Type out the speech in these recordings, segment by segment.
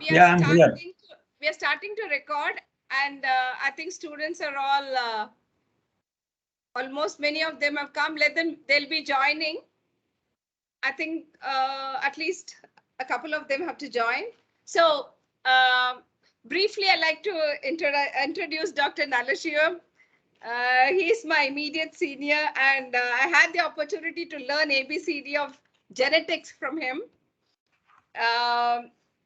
we are Yeah, I'm here. starting to record, and I think students are all almost many of them have come. They'll be joining. I think at least a couple of them have to join. So briefly, I'd like to introduce Dr. Nalashivam. He's my immediate senior, and I had the opportunity to learn ABCD of genetics from him.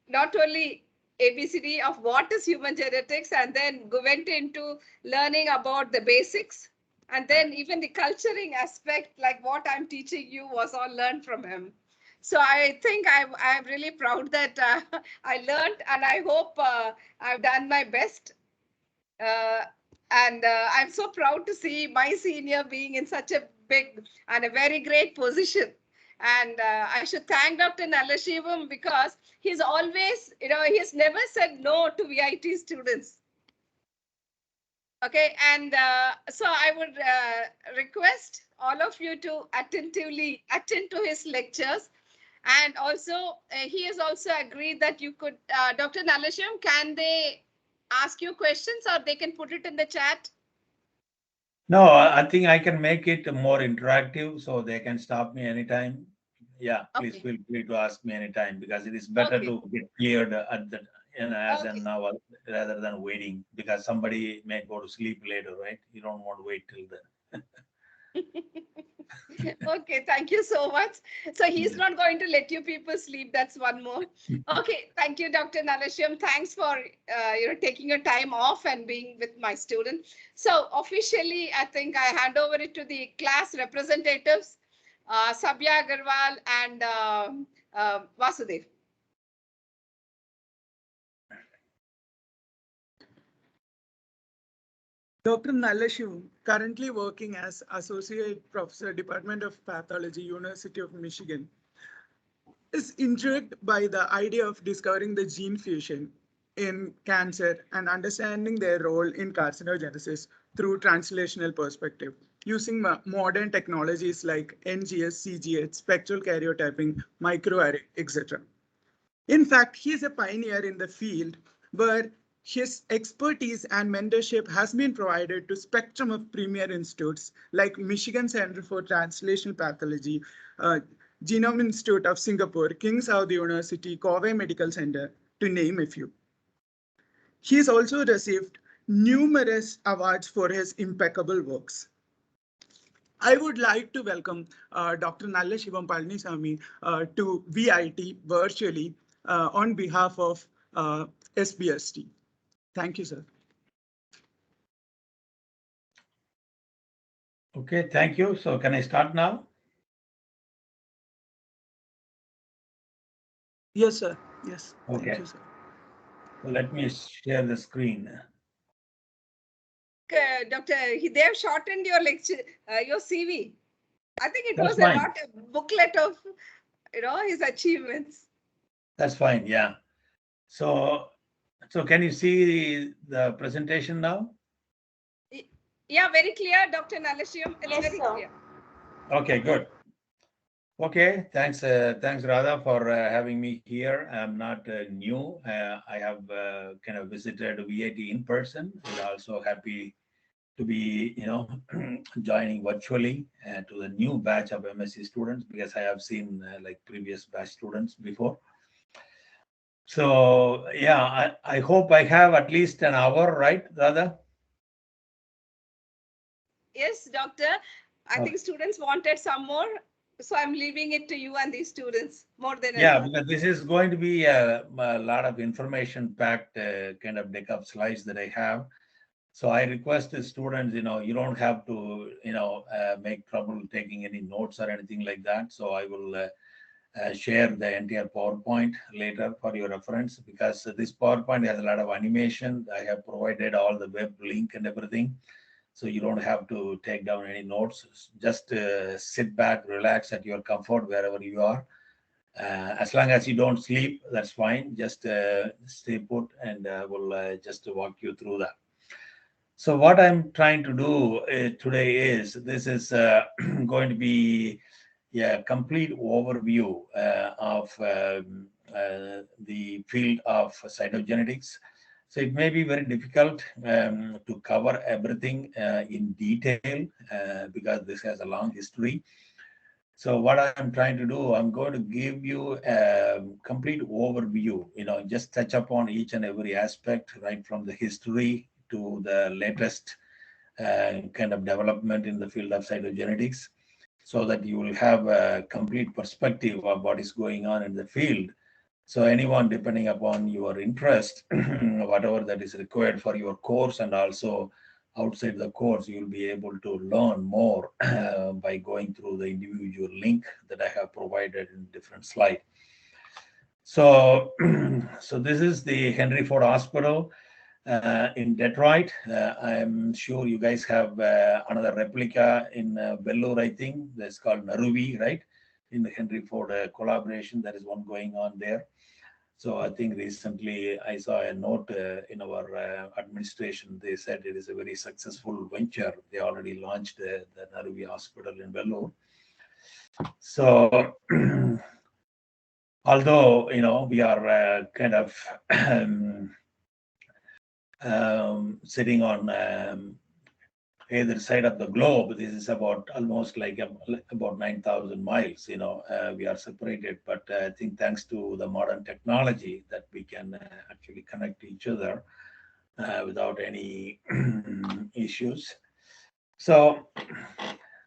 Not only ABCD of what is human genetics, and then went into learning about the basics, and then even the culturing aspect, like what I'm teaching you, was all learned from him. So I think I'm really proud that I learned, and I hope I've done my best. Uh, and I'm so proud to see my senior being in such a big and a very great position. And I should thank Dr. Nalashivam, because he's always, he's never said no to VIT students. Okay, and so I would request all of you to attentively attend to his lectures. And also, he has also agreed that you could, Dr. Nalashivam, can they ask you questions, or they can put it in the chat? No, I think I can make it more interactive, so they can stop me anytime. Yeah, please Okay. feel free to ask me anytime, because it is better to get cleared at the as Okay. and now rather than waiting, because somebody may go to sleep later, right? You don't want to wait till then. Okay, thank you so much. So he's not going to let you people sleep. That's one more. Okay, thank you, Dr. Nalashivam. Thanks for taking your time off and being with my student. So officially, I think I hand over it to the class representatives, Sabya Agarwal and Vasudev. Dr. Nalashivam, currently working as Associate Professor, Department of Pathology, University of Michigan, is intrigued by the idea of discovering the gene fusion in cancer and understanding their role in carcinogenesis through translational perspective, using modern technologies like NGS, CGS, spectral karyotyping, microarray, etc. In fact, he is a pioneer in the field where his expertise and mentorship has been provided to spectrum of premier institutes like Michigan Center for Translational Pathology, Genome Institute of Singapore, King Saud University, Kobe Medical Center, to name a few. He has also received numerous awards for his impeccable works. I would like to welcome Dr. Nalashivam Palanisamy to VIT virtually on behalf of SBST. Thank you, sir. Okay, thank you. So can I start now? Yes, sir. Yes. Okay. Thank you, sir. So let me share the screen. Doctor, they have shortened your lecture, your CV. I think it was fine. not a booklet of, his achievements. That's fine. Yeah. So can you see the presentation now? Yeah, very clear, Dr. Nalashivam. It's Yes, very sir. clear. Okay, good. Okay, thanks, Radha, for having me here. I'm not new. I have kind of visited VIT in person, and also happy to be, joining virtually to the new batch of MSc students, because I have seen like previous batch students before. So yeah, I hope I have at least an hour, right, Radha? Yes, doctor. I think students wanted some more, so I'm leaving it to you and these students more than anyone. Because this is going to be a lot of information-packed kind of deck of slides that I have. So I request the students, you don't have to, make trouble taking any notes or anything like that. So I will share the entire PowerPoint later for your reference, because this PowerPoint has a lot of animation. I have provided all the web link and everything. So you don't have to take down any notes. Just sit back, relax at your comfort wherever you are. As long as you don't sleep, that's fine. Just stay put, and we'll just walk you through that. So what I'm trying to do today is, this is going to be a complete overview of the field of cytogenetics. So it may be very difficult to cover everything in detail because this has a long history. So what I'm trying to do, I'm going to give you a complete overview, just touch upon each and every aspect, right from the history to the latest kind of development in the field of cytogenetics, so that you will have a complete perspective of what is going on in the field. So anyone, depending upon your interest, whatever that is required for your course and also outside the course, you'll be able to learn more by going through the individual link that I have provided in different slide. So, so this is the Henry Ford Hospital in Detroit. I'm sure you guys have another replica in Vellore, I think. That's called Naruvi, right? In the Henry Ford collaboration, there is one going on there. So I think recently I saw a note in our administration. They said it is a very successful venture. They already launched the Naruvi Hospital in Vellore. So although, we are kind of sitting on either side of the globe, this is about almost like about 9,000 miles, we are separated, but I think thanks to the modern technology that we can actually connect each other without any issues. So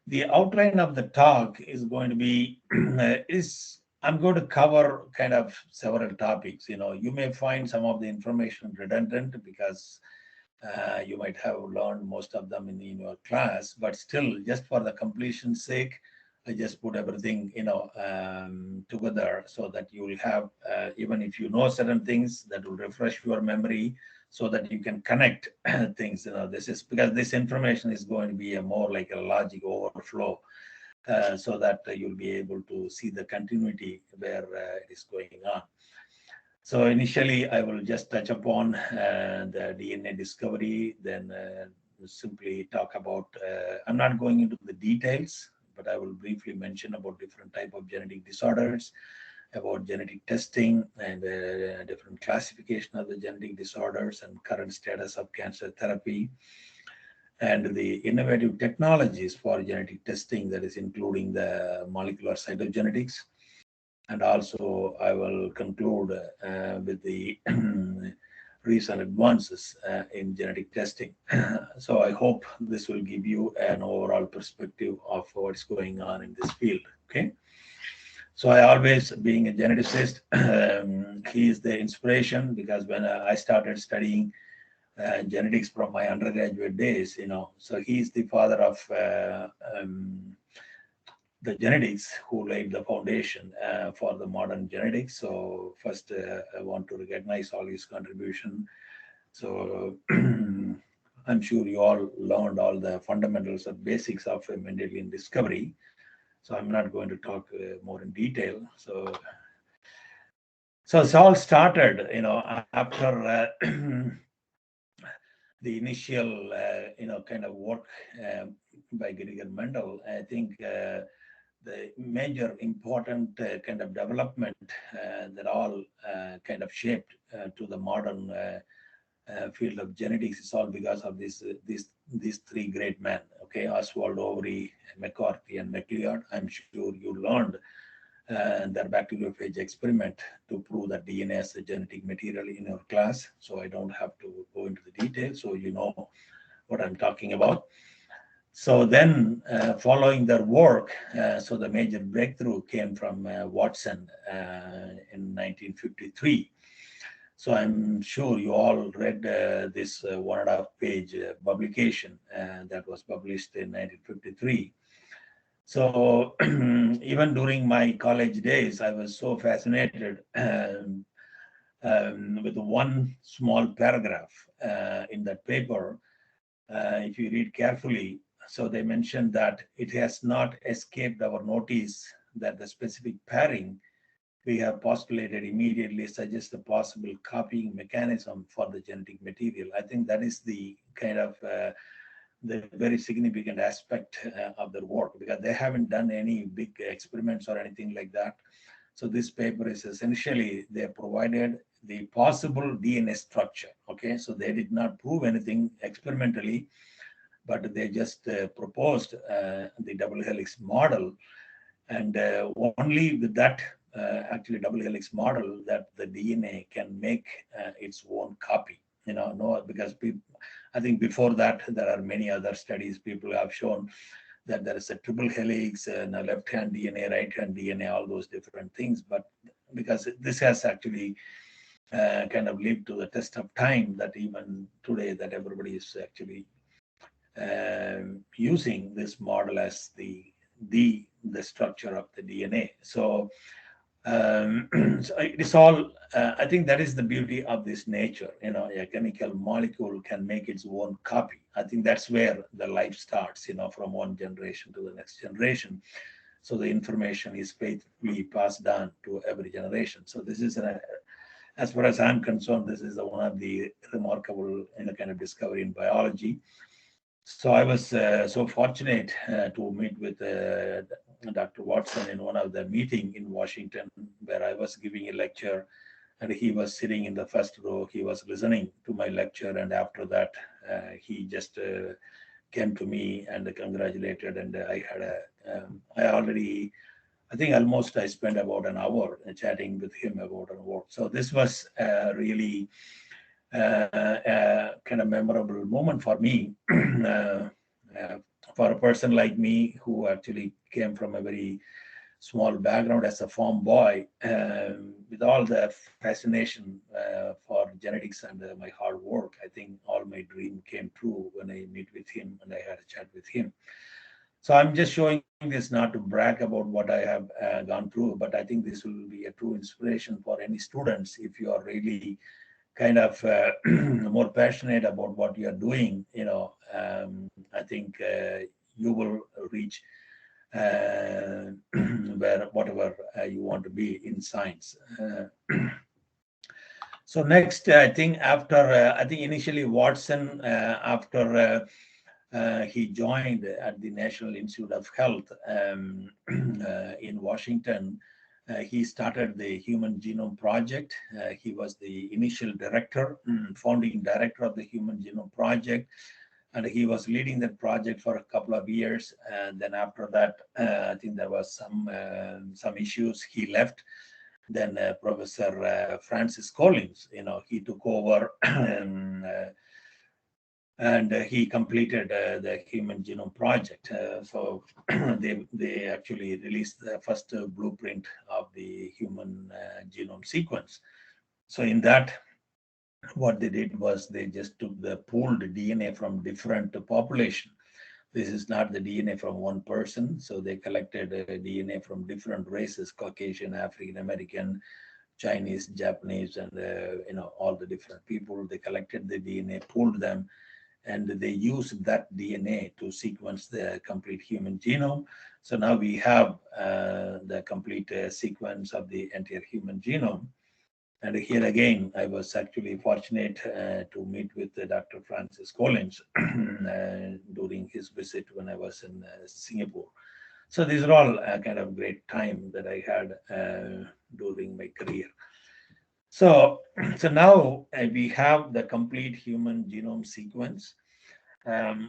the outline of the talk is going to be, I'm going to cover kind of several topics. You may find some of the information redundant because you might have learned most of them in your class, but still, just for the completion's sake, I just put everything, together so that you will have, even if you know certain things, that will refresh your memory so that you can connect things. This is because this information is going to be a more like a logic overflow, so that you'll be able to see the continuity where it is going on. So initially, I will just touch upon the DNA discovery, then simply talk about, I'm not going into the details, but I will briefly mention about different type of genetic disorders, about genetic testing and different classification of the genetic disorders and current status of cancer therapy, and the innovative technologies for genetic testing, that is including the molecular cytogenetics. And also, I will conclude with the recent advances in genetic testing. So I hope this will give you an overall perspective of what's going on in this field. Okay. So I always, being a geneticist, he is the inspiration, because when I started studying genetics from my undergraduate days, so he is the father of the genetics who laid the foundation for the modern genetics. So first, I want to recognize all his contribution. So I'm sure you all learned all the fundamentals or basics of Mendelian discovery. So I'm not going to talk more in detail. So it's all started, after the initial, kind of work by Gregor Mendel. I think the major important kind of development that all kind of shaped to the modern field of genetics is all because of these three great men. Okay, Oswald, Overy, McCarthy, and MacLeod. I'm sure you learned their bacteriophage experiment to prove that DNA is a genetic material in your class. So I don't have to go into the details, so you know what I'm talking about. So then, following their work, so the major breakthrough came from Watson in 1953. So I'm sure you all read this 1.5-page publication that was published in 1953. So even during my college days, I was so fascinated with one small paragraph in that paper. If you read carefully, so they mentioned that it has not escaped our notice that the specific pairing we have postulated immediately suggests a possible copying mechanism for the genetic material. I think that is the kind of the very significant aspect of their work, because they haven't done any big experiments or anything like that. So this paper is essentially, they provided the possible DNA structure. Okay, so they did not prove anything experimentally, but they just proposed the double helix model, and only with that actually double helix model that the DNA can make its own copy. No, because I think before that there are many other studies. People have shown that there is a triple helix and a left-hand DNA, right-hand DNA, all those different things. But because this has actually kind of lived to the test of time, that even today that everybody is actually using this model as the structure of the DNA. So, so it is all. I think that is the beauty of this nature. A chemical molecule can make its own copy. I think that's where the life starts. From one generation to the next generation. So the information is faithfully passed on to every generation. So this is as far as I'm concerned, this is one of the remarkable kind of discovery in biology. So I was so fortunate to meet with Dr. Watson in one of the meeting in Washington, where I was giving a lecture, and he was sitting in the first row. He was listening to my lecture, and after that, he just came to me and congratulated. And I think almost I spent about an hour chatting with him about our work. So this was really kind of memorable moment for me, for a person like me who actually came from a very small background as a farm boy, with all the fascination for genetics and my hard work. I think all my dream came true when I meet with him and I had a chat with him. So I'm just showing this not to brag about what I have gone through, but I think this will be a true inspiration for any students. If you are really kind of more passionate about what you are doing, I think you will reach where whatever you want to be in science. So next, I think initially Watson, after he joined at the National Institute of Health in Washington. He started the Human Genome Project. He was the initial director, founding director of the Human Genome Project, and he was leading that project for a couple of years. And then after that, I think there was some issues. He left. Then Professor Francis Collins, he took over and he completed the Human Genome Project. So they actually released the first blueprint of the human genome sequence. So in that, what they did was they just took the pooled DNA from different population. This is not the DNA from one person. So they collected DNA from different races: Caucasian, African American, Chinese, Japanese, and all the different people. They collected the DNA, pooled them, and they used that DNA to sequence the complete human genome. So now we have the complete sequence of the entire human genome. And here again, I was actually fortunate to meet with Dr. Francis Collins during his visit when I was in Singapore. So these are all kind of great time that I had during my career. So now we have the complete human genome sequence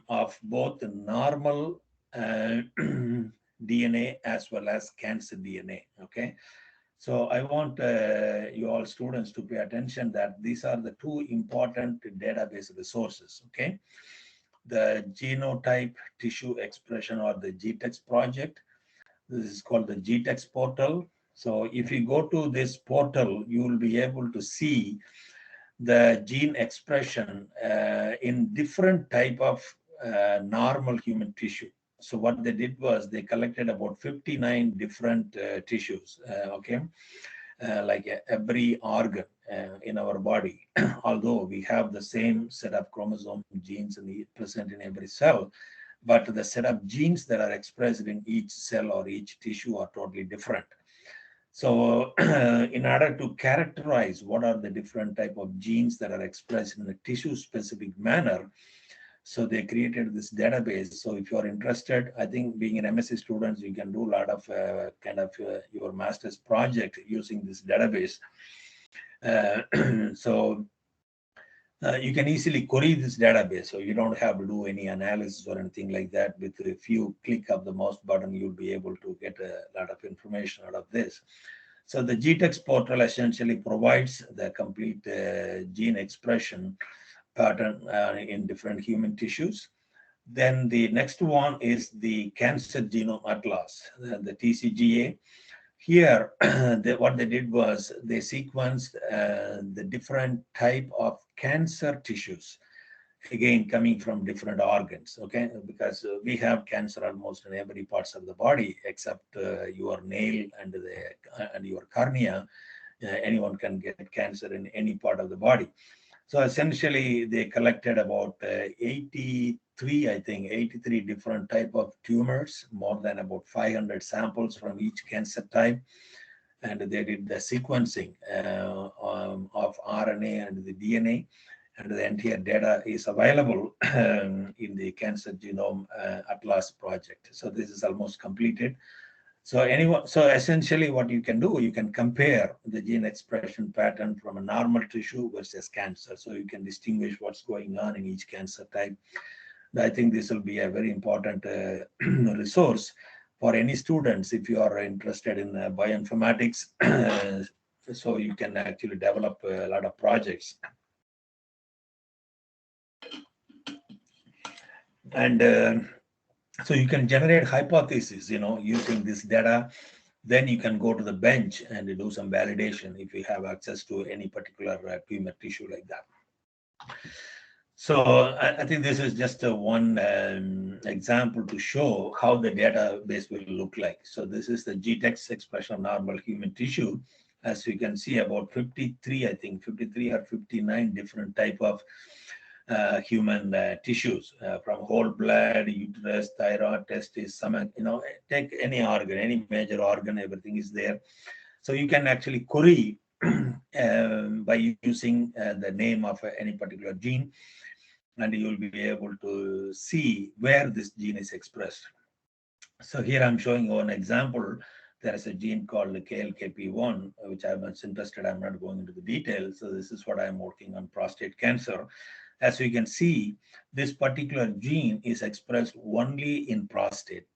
of both the normal DNA as well as cancer DNA. Okay, so I want you all students to pay attention that these are the two important database resources. Okay, the genotype tissue expression, or the GTX project. This is called the GTX Portal. So if you go to this portal, you will be able to see the gene expression in different type of normal human tissue. So what they did was they collected about 59 different tissues, okay, like every organ in our body. Although we have the same set of chromosome genes present in every cell, but the set of genes that are expressed in each cell or each tissue are totally different. So in order to characterize what are the different type of genes that are expressed in a tissue specific manner, So they created this database. So if you are interested, I think being an MSc student, you can do a lot of your master's project using this database. So you can easily query this database, so you don't have to do any analysis or anything like that. With a few click of the mouse button, you'll be able to get a lot of information out of this. So the GTX portal essentially provides the complete gene expression pattern in different human tissues. Then the next one is the Cancer Genome Atlas, the TCGA. Here, what they did was they sequenced the different type of cancer tissues, again coming from different organs. Okay, because we have cancer almost in every parts of the body except your nail and your cornea. Anyone can get cancer in any part of the body. So essentially, they collected about 83, I think, 83 different type of tumors, more than about 500 samples from each cancer type. And they did the sequencing of RNA and the DNA. And the entire data is available in the Cancer Genome Atlas project. So this is almost completed. So essentially what you can do, you can compare the gene expression pattern from a normal tissue versus cancer. So you can distinguish what's going on in each cancer type. I think this will be a very important resource for any students if you are interested in bioinformatics. So you can actually develop a lot of projects. And so you can generate hypotheses, using this data. Then you can go to the bench and do some validation if you have access to any particular tumor tissue like that. So I think this is just one example to show how the database will look like. So this is the GTX expression of normal human tissue. As you can see, about 53, I think 53 or 59 different type of human tissues, from whole blood, uterus, thyroid, testis, stomach, take any organ, any major organ, everything is there. So you can actually query by using the name of any particular gene, and you will be able to see where this gene is expressed. So here I'm showing one example. There is a gene called KLKP1, which I'm much interested. I'm not going into the details. So this is what I'm working on, prostate cancer. As you can see, this particular gene is expressed only in prostate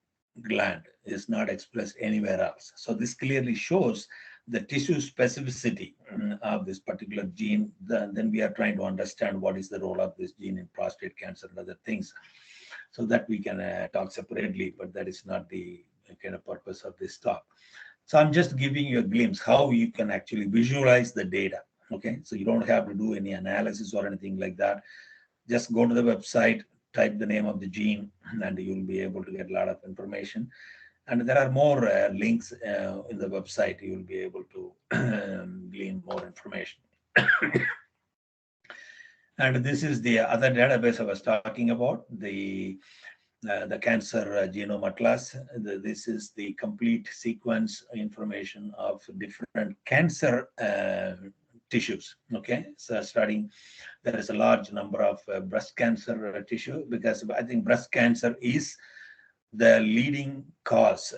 gland. It's not expressed anywhere else. So this clearly shows the tissue specificity of this particular gene. Then we are trying to understand what is the role of this gene in prostate cancer and other things. So that we can talk separately, but that is not the kind of purpose of this talk. So I'm just giving you a glimpse how you can actually visualize the data. Okay, so you don't have to do any analysis or anything like that. Just go to the website, type the name of the gene, and you'll be able to get a lot of information. And there are more links in the website. You'll be able to glean more information. And this is the other database I was talking about, the Cancer Genome Atlas. This is the complete sequence information of different cancer tissues. Okay, so starting, there is a large number of breast cancer tissue, because I think breast cancer is the leading cause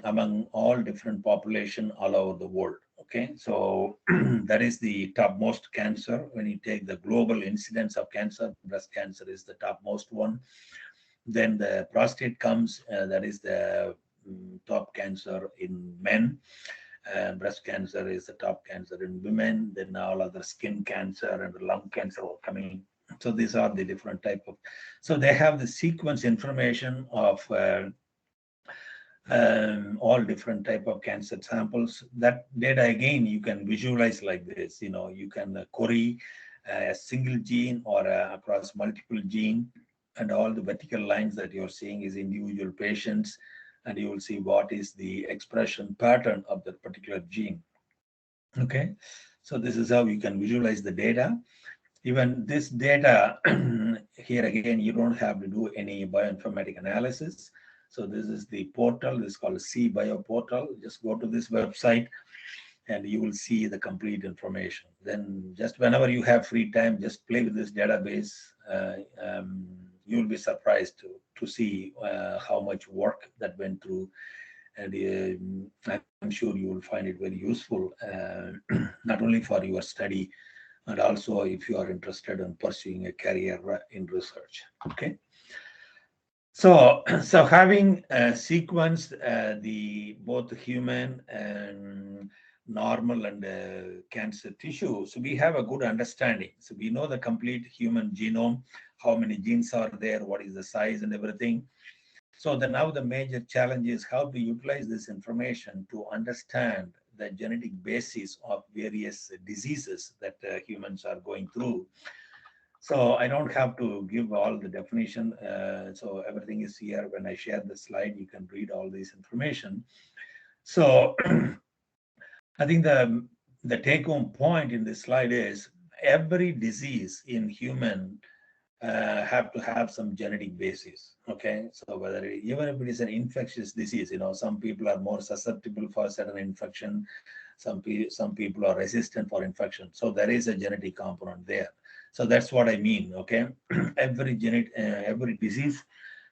among all different population all over the world. Okay, so that is the topmost cancer. When you take the global incidence of cancer, breast cancer is the topmost one. Then the prostate comes, that is the top cancer in men. Breast cancer is the top cancer in women. Then all other skin cancer and lung cancer are coming. So these are the different type of. So they have the sequence information of all different type of cancer samples. That data again you can visualize like this. You can query a single gene or across multiple gene, and all the vertical lines that you're seeing is individual patients, and you will see what is the expression pattern of that particular gene. Okay, so this is how you can visualize the data. Even this data, here again, you don't have to do any bioinformatic analysis. So this is the portal. This is called CBio portal. Just go to this website, and you will see the complete information. Then just whenever you have free time, just play with this database. You'll be surprised to see how much work that went through, and I'm sure you will find it very useful, not only for your study, and also if you are interested in pursuing a career in research. Okay. So having sequenced the both human and normal and cancer tissue, so we have a good understanding. So we know the complete human genome, how many genes are there, what is the size and everything. So now the major challenge is how to utilize this information to understand the genetic basis of various diseases that humans are going through. So I don't have to give all the definition. So everything is here. When I share the slide, you can read all this information. So I think the take-home point in this slide is every disease in human have to have some genetic basis. Okay, so even if it is an infectious disease, some people are more susceptible for certain infection, some people are resistant for infection. So there is a genetic component there. So that's what I mean. Okay, every disease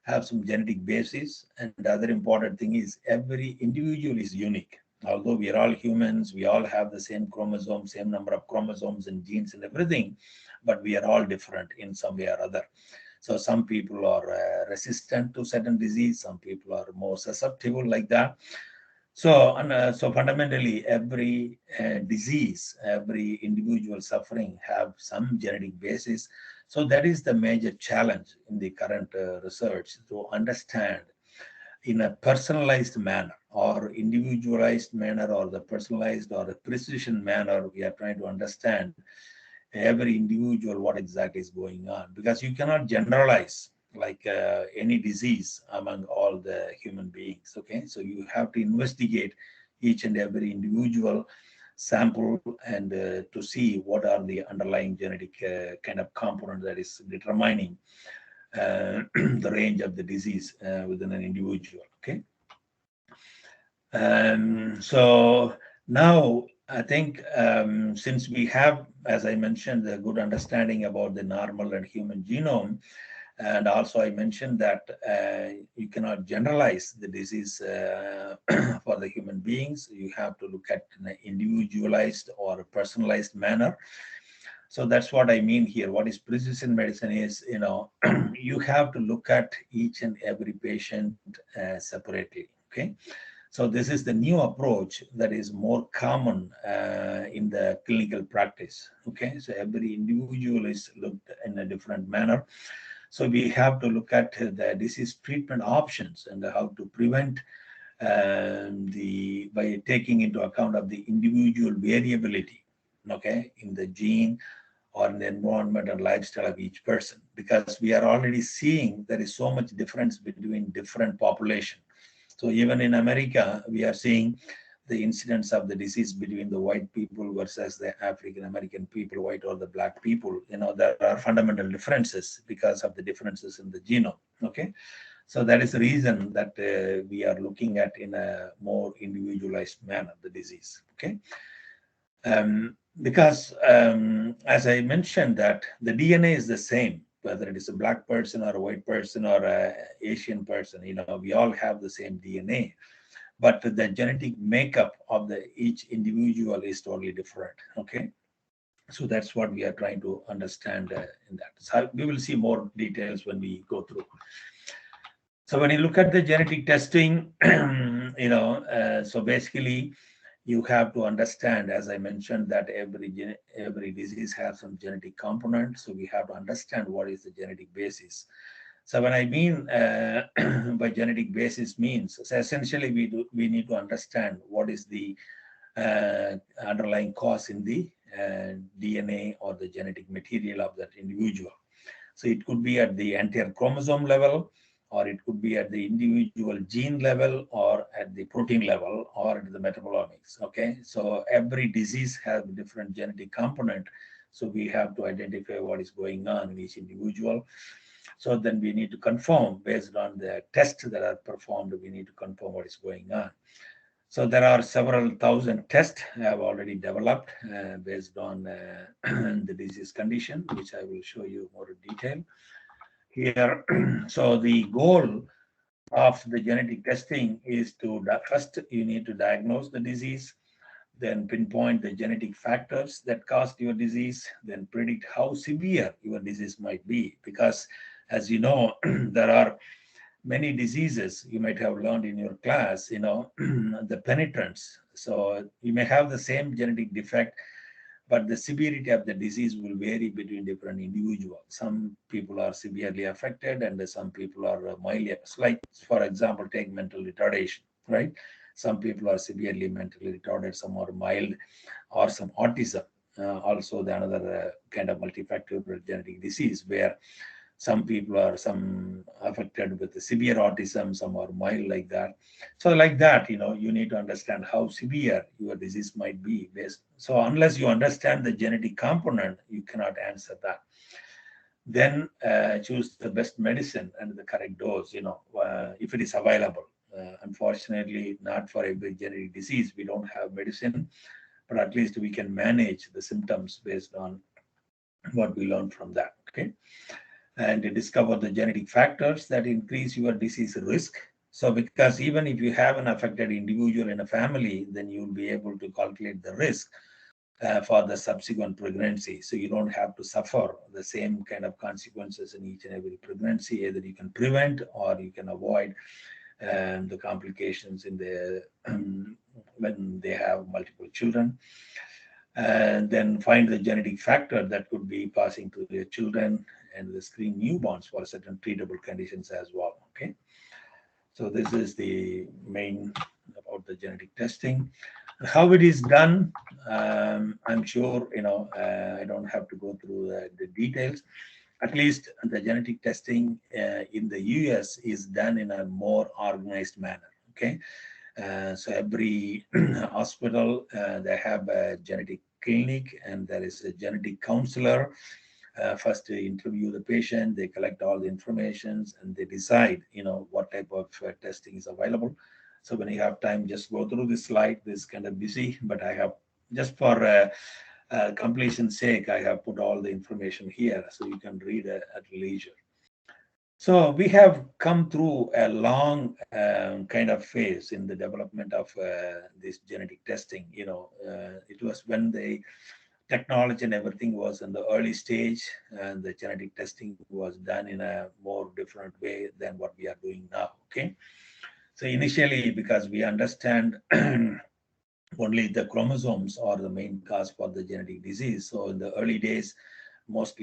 have some genetic basis, and the other important thing is every individual is unique. Although we are all humans, we all have the same chromosomes, same number of chromosomes and genes and everything, but we are all different in some way or other. So some people are resistant to certain disease, some people are more susceptible like that. So fundamentally, every disease, every individual suffering have some genetic basis. So that is the major challenge in the current research, to understand in a personalized manner or individualized manner or the personalized or a precision manner. We are trying to understand every individual what exactly is going on, because you cannot generalize like any disease among all the human beings. Okay, so you have to investigate each and every individual sample and to see what are the underlying genetic kind of component that is determining the range of the disease within an individual. Okay, so now I think since we have, as I mentioned, a good understanding about the normal and human genome, and also I mentioned that you cannot generalize the disease for the human beings. You have to look at an individualized or personalized manner. So that's what I mean here. What is precision medicine is, you have to look at each and every patient separately. Okay. So this is the new approach that is more common in the clinical practice. Okay. So every individual is looked in a different manner. So we have to look at the disease treatment options and how to prevent by taking into account of the individual variability, okay, in the gene or in the environment and lifestyle of each person, because we are already seeing there is so much difference between different populations. So even in America, we are seeing the incidence of the disease between the white people versus the African American people, white or the black people. There are fundamental differences because of the differences in the genome. Okay, so that is the reason that we are looking at in a more individualized manner the disease. Okay, because as I mentioned that the DNA is the same, whether it is a black person or a white person or a Asian person. We all have the same DNA, but the genetic makeup of each individual is totally different. Okay, so that's what we are trying to understand in that. So we will see more details when we go through. So when you look at the genetic testing, so basically you have to understand, as I mentioned, that every disease has some genetic component. So we have to understand what is the genetic basis. So when I mean by genetic basis means, so essentially we need to understand what is the underlying cause in the DNA or the genetic material of that individual. So it could be at the entire chromosome level, or it could be at the individual gene level, or at the protein level, or at the metabolomics. Okay, so every disease has a different genetic component. So we have to identify what is going on in each individual. So then we need to confirm based on the tests that are performed, we need to confirm what is going on. So there are several thousand tests I have already developed based on the disease condition, which I will show you more in detail here. So the goal of the genetic testing is to first you need to diagnose the disease, then pinpoint the genetic factors that caused your disease, then predict how severe your disease might be. Because as you know, there are many diseases you might have learned in your class, the penetrance. So you may have the same genetic defect, but the severity of the disease will vary between different individuals. Some people are severely affected and some people are mildly, like for example, take mental retardation, right? Some people are severely mentally retarded, some are mild, or some autism. Also, the another kind of multifactorial genetic disease where some people are some affected with severe autism, some are mild like that. So like that, you need to understand how severe your disease might be based. So unless you understand the genetic component, you cannot answer that. Then choose the best medicine and the correct dose, if it is available. Unfortunately, not for every genetic disease, we don't have medicine, but at least we can manage the symptoms based on what we learned from that. Okay. And discover the genetic factors that increase your disease risk. So because even if you have an affected individual in a family, then you'll be able to calculate the risk for the subsequent pregnancy. So you don't have to suffer the same kind of consequences in each and every pregnancy. Either you can prevent or you can avoid the complications in the when they have multiple children. And then find the genetic factor that could be passing to their children and the screen newborns for certain treatable conditions as well. Okay. So this is the main about the genetic testing. How it is done, I'm sure, I don't have to go through the details. At least the genetic testing in the US is done in a more organized manner. Okay. So every hospital, they have a genetic clinic and there is a genetic counselor. First they interview the patient, they collect all the informations and they decide, what type of testing is available. So when you have time, just go through this slide. This is kind of busy, but I have just for completion's sake, I have put all the information here so you can read at leisure. So we have come through a long kind of phase in the development of this genetic testing. It was when the technology and everything was in the early stage, and the genetic testing was done in a more different way than what we are doing now. Okay. So initially, because we understand only the chromosomes are the main cause for the genetic disease. So in the early days, most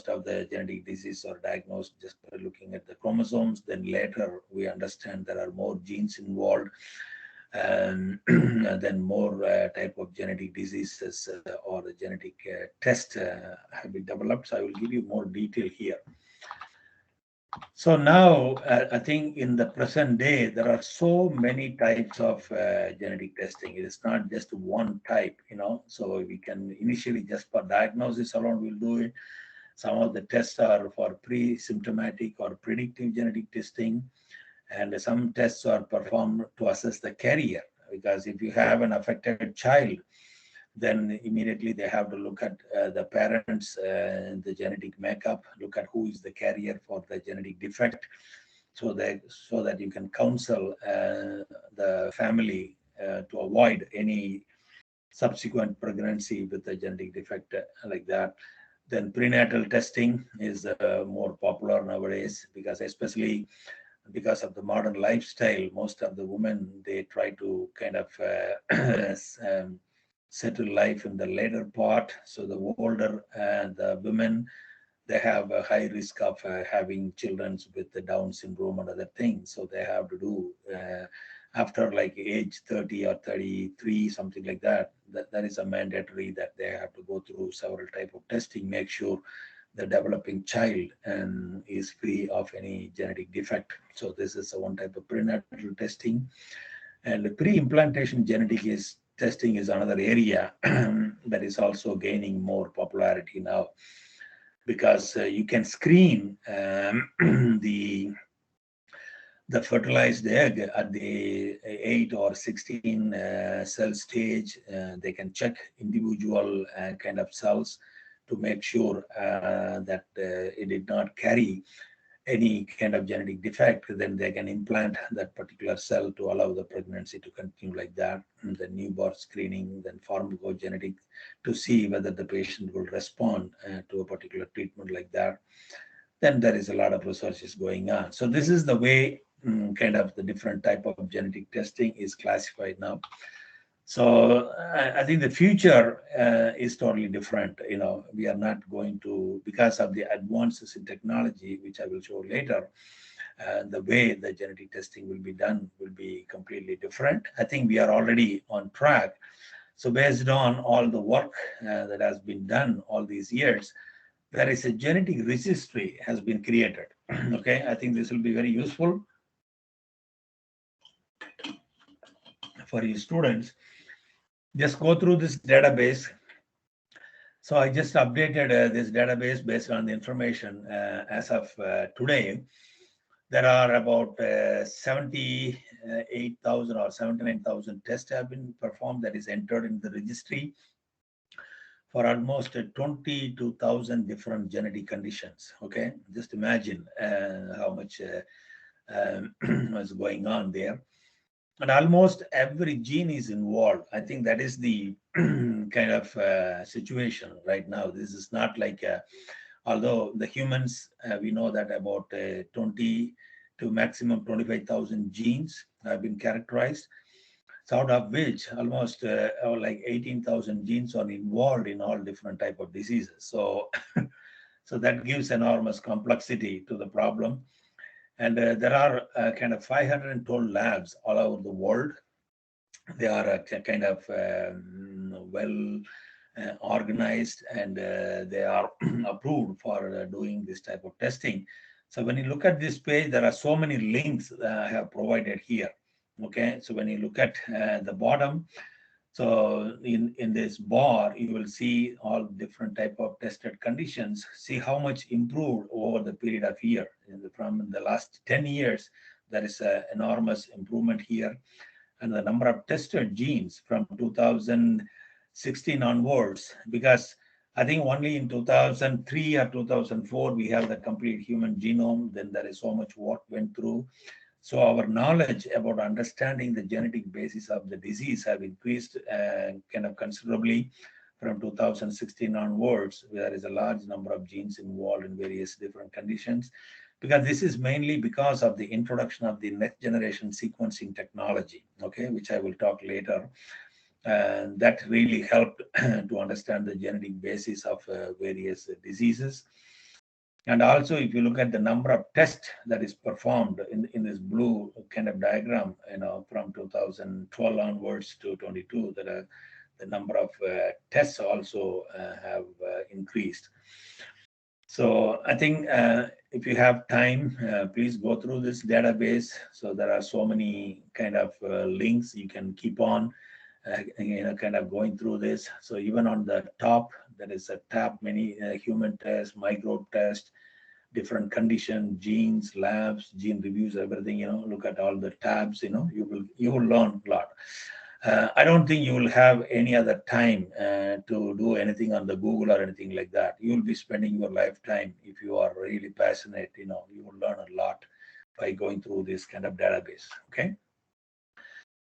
of the genetic diseases are diagnosed just by looking at the chromosomes. Then later we understand there are more genes involved, and then more type of genetic diseases or the genetic test have been developed. So I will give you more detail here. So now I think in the present day, there are so many types of genetic testing. It is not just one type, so we can initially just for diagnosis alone, we'll do it. Some of the tests are for pre-symptomatic or predictive genetic testing. And some tests are performed to assess the carrier, because if you have an affected child, then immediately they have to look at the parents, the genetic makeup, look at who is the carrier for the genetic defect, so that you can counsel the family to avoid any subsequent pregnancy with the genetic defect like that. Then prenatal testing is more popular nowadays, because especially because of the modern lifestyle, most of the women, they try to kind of settle life in the later part. So the older the women, they have a high risk of having children with the Down syndrome and other things. So they have to do after like age 30 or 33, something like that. That is a mandatory that they have to go through several type of testing, make sure the developing child is free of any genetic defect. So this is one type of prenatal testing. And pre-implantation genetic testing is another area that is also gaining more popularity now, because you can screen the the fertilized egg at the 8 or 16 cell stage. They can check individual kind of cells to make sure that it did not carry any kind of genetic defect. Then they can implant that particular cell to allow the pregnancy to continue like that. And the newborn screening, then pharmacogenetics to see whether the patient will respond to a particular treatment like that. Then there is a lot of research is going on. So this is the way kind of the different type of genetic testing is classified now. So I think the future is totally different. We are not going to, because of the advances in technology, which I will show later, the way the genetic testing will be done will be completely different. I think we are already on track. So based on all the work that has been done all these years, there is a genetic registry has been created. Okay, I think this will be very useful for you students. Just go through this database. So I just updated this database based on the information as of today. There are about 78,000 or 79,000 tests have been performed that is entered in the registry for almost 22,000 different genetic conditions. Okay, just imagine how much is going on there. And almost every gene is involved. I think that is the kind of situation right now. This is not like, although the humans, we know that about 20 to maximum 25,000 genes have been characterized. So out of which almost like 18,000 genes are involved in all different type of diseases. So, so that gives enormous complexity to the problem. And there are kind of 512 labs all over the world. They are kind of well organized, and they are approved for doing this type of testing. So when you look at this page, there are so many links that I have provided here. Okay, so when you look at the bottom, so in this bar, you will see all different type of tested conditions. See how much improved over the period of year. From the last 10 years, there is an enormous improvement here. And the number of tested genes from 2016 onwards, because I think only in 2003 or 2004, we have the complete human genome. Then there is so much work went through. So our knowledge about understanding the genetic basis of the disease have increased kind of considerably from 2016 onwards. There is a large number of genes involved in various different conditions, because this is mainly because of the introduction of the next generation sequencing technology, okay, which I will talk later. And that really helped to understand the genetic basis of various diseases. And also, if you look at the number of tests that is performed in this blue kind of diagram, from 2012 onwards to 22, that the number of tests also have increased. So I think if you have time, please go through this database. So there are so many kind of links you can keep on, kind of going through this. So even on the top, there is a tab, many human tests, microbe tests, different condition, genes, labs, gene reviews, everything. Look at all the tabs. You will learn a lot. I don't think you will have any other time to do anything on the Google or anything like that. You will be spending your lifetime. If you are really passionate, you will learn a lot by going through this kind of database. Okay.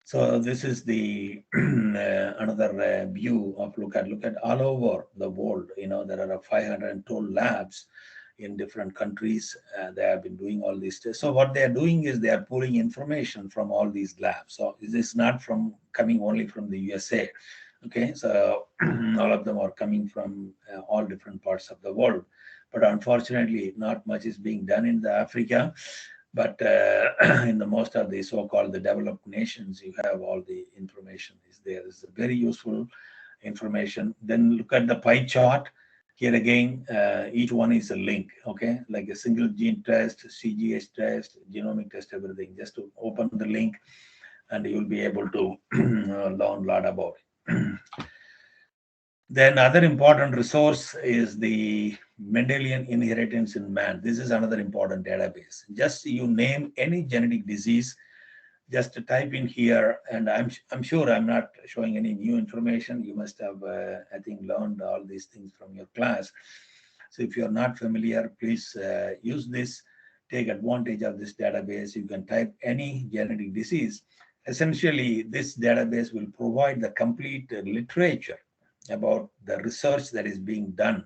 So this is the another view of look at all over the world. There are 512 labs in different countries. They have been doing all these tests. So what they are doing is they are pulling information from all these labs. So this is not coming only from the USA. Okay, so all of them are coming from all different parts of the world. But unfortunately, not much is being done in the Africa. But in the most of the so-called the developed nations, you have all the information is there. It's very useful information. Then look at the pie chart. Here again, each one is a link, okay? Like a single gene test, CGS test, genomic test, everything. Just to open the link and you'll be able to learn a lot about it. Then other important resource is the Mendelian Inheritance in Man. This is another important database. Just you name any genetic disease, just type in here, and I'm sure I'm not showing any new information. You must have, I think, learned all these things from your class. So if you're not familiar, please use this, take advantage of this database. You can type any genetic disease. Essentially, this database will provide the complete literature about the research that is being done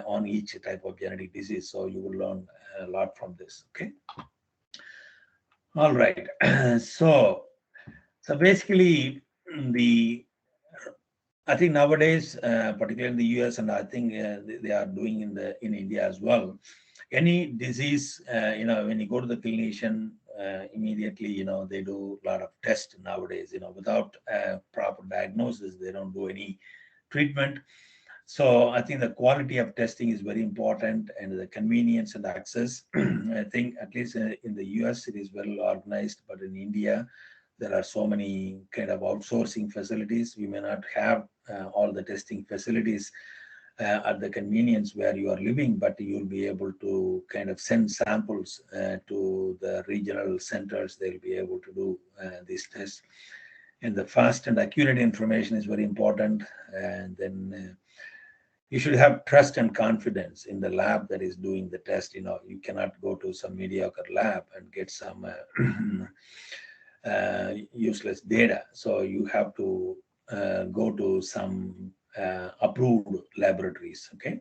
on each type of genetic disease. So you will learn a lot from this, okay? All right, so basically I think nowadays, particularly in the US, and I think they are doing in India as well, any disease, when you go to the clinician, immediately, they do a lot of tests nowadays, without proper diagnosis, they don't do any treatment. So I think the quality of testing is very important, and the convenience and access. I think at least in the US, it is well organized, but in India, there are so many kind of outsourcing facilities. We may not have all the testing facilities at the convenience where you are living, but you'll be able to kind of send samples to the regional centers. They'll be able to do these tests. And the fast and accurate information is very important. And then you should have trust and confidence in the lab that is doing the test. You cannot go to some mediocre lab and get some useless data. So you have to go to some approved laboratories, okay?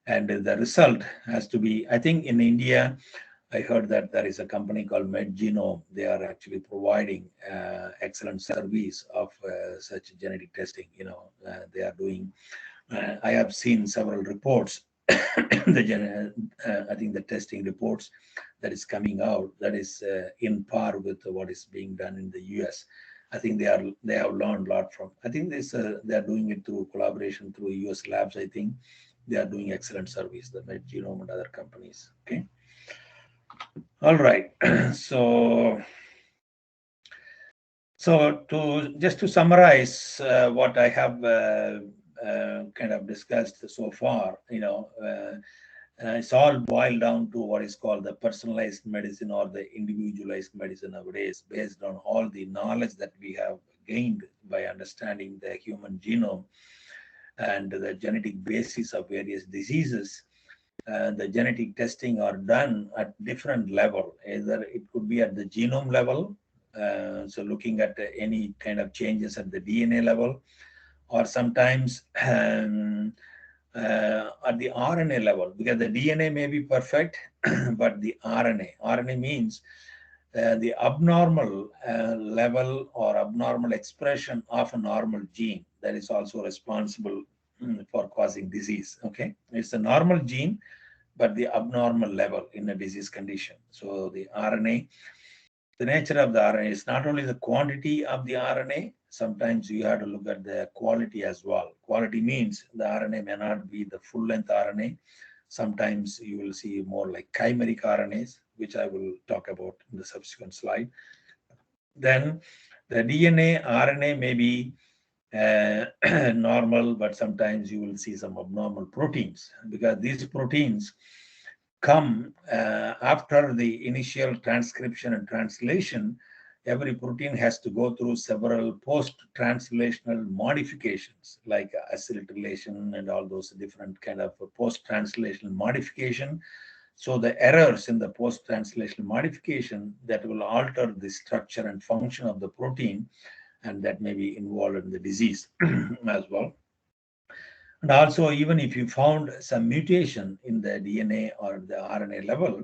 And the result has to be, I think in India, I heard that there is a company called Genome. They are actually providing excellent service of such genetic testing. They are doing, I have seen several reports, I think the testing reports that is coming out, that is in par with what is being done in the US. I think they have learned a lot from. I think they are doing it through collaboration through US labs. I think they are doing excellent service, the Genome and other companies. Okay. All right. So to summarize what I have kind of discussed so far, it's all boiled down to what is called the personalized medicine or the individualized medicine nowadays, based on all the knowledge that we have gained by understanding the human genome and the genetic basis of various diseases. The genetic testing are done at different level. Either it could be at the genome level, so looking at any kind of changes at the DNA level, or sometimes at the RNA level, because the DNA may be perfect, but the RNA means the abnormal level or abnormal expression of a normal gene that is also responsible for causing disease. Okay, it's a normal gene, but the abnormal level in a disease condition. So the RNA, the nature of the RNA is not only the quantity of the RNA, sometimes you have to look at the quality as well. Quality means the RNA may not be the full length RNA. Sometimes you will see more like chimeric RNAs, which I will talk about in the subsequent slide. Then the DNA, RNA may be normal, but sometimes you will see some abnormal proteins, because these proteins come after the initial transcription and translation. Every protein has to go through several post-translational modifications, like acetylation and all those different kind of post-translational modification. So the errors in the post-translational modification that will alter the structure and function of the protein, and that may be involved in the disease as well. And also, even if you found some mutation in the DNA or the RNA level,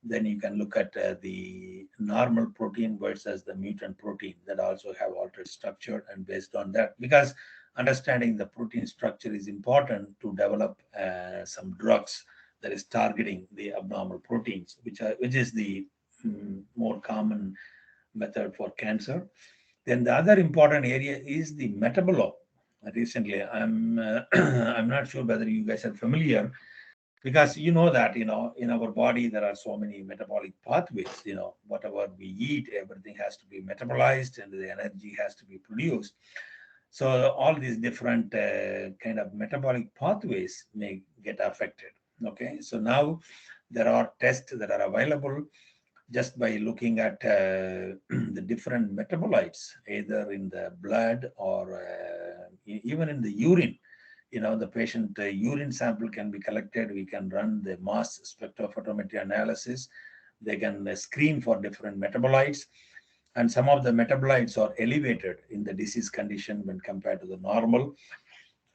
then you can look at the normal protein versus the mutant protein that also have altered structure. And based on that, because understanding the protein structure is important to develop some drugs that is targeting the abnormal proteins, which is the more common method for cancer. Then the other important area is the metabolome. Recently, I'm I'm not sure whether you guys are familiar, because you know that in our body there are so many metabolic pathways. Whatever we eat, everything has to be metabolized, and the energy has to be produced. So all these different kind of metabolic pathways may get affected. Okay, so now there are tests that are available just by looking at the different metabolites, either in the blood or even in the urine. The patient urine sample can be collected. We can run the mass spectrophotometry analysis. They can screen for different metabolites, and some of the metabolites are elevated in the disease condition when compared to the normal.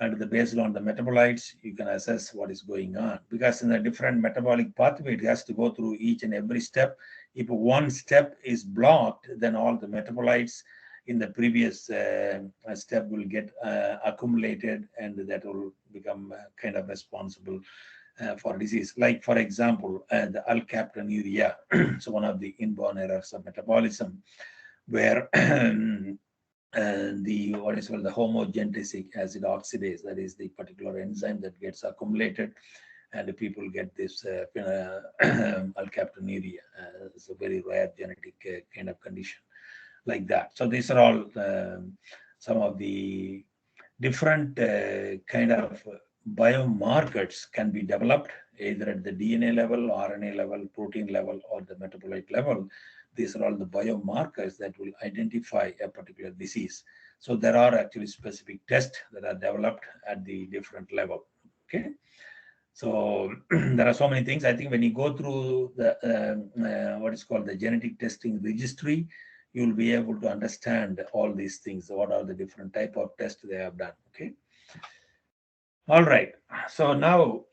And based on the metabolites, you can assess what is going on, because in a different metabolic pathway, it has to go through each and every step. If one step is blocked, then all the metabolites in the previous step will get accumulated, and that will become kind of responsible for disease. Like, for example, the alkaptonuria, so one of the inborn errors of metabolism, where the what is called the homogentic acid oxidase, that is the particular enzyme that gets accumulated, and the people get this alkaptonuria. It's a very rare genetic kind of condition like that. So these are all some of the different kind of biomarkers can be developed either at the DNA level, RNA level, protein level, or the metabolite level. These are all the biomarkers that will identify a particular disease. So there are actually specific tests that are developed at the different level. Okay. So there are so many things. I think when you go through the what is called the genetic testing registry, you will be able to understand all these things. What are the different type of tests they have done? Okay. All right. So now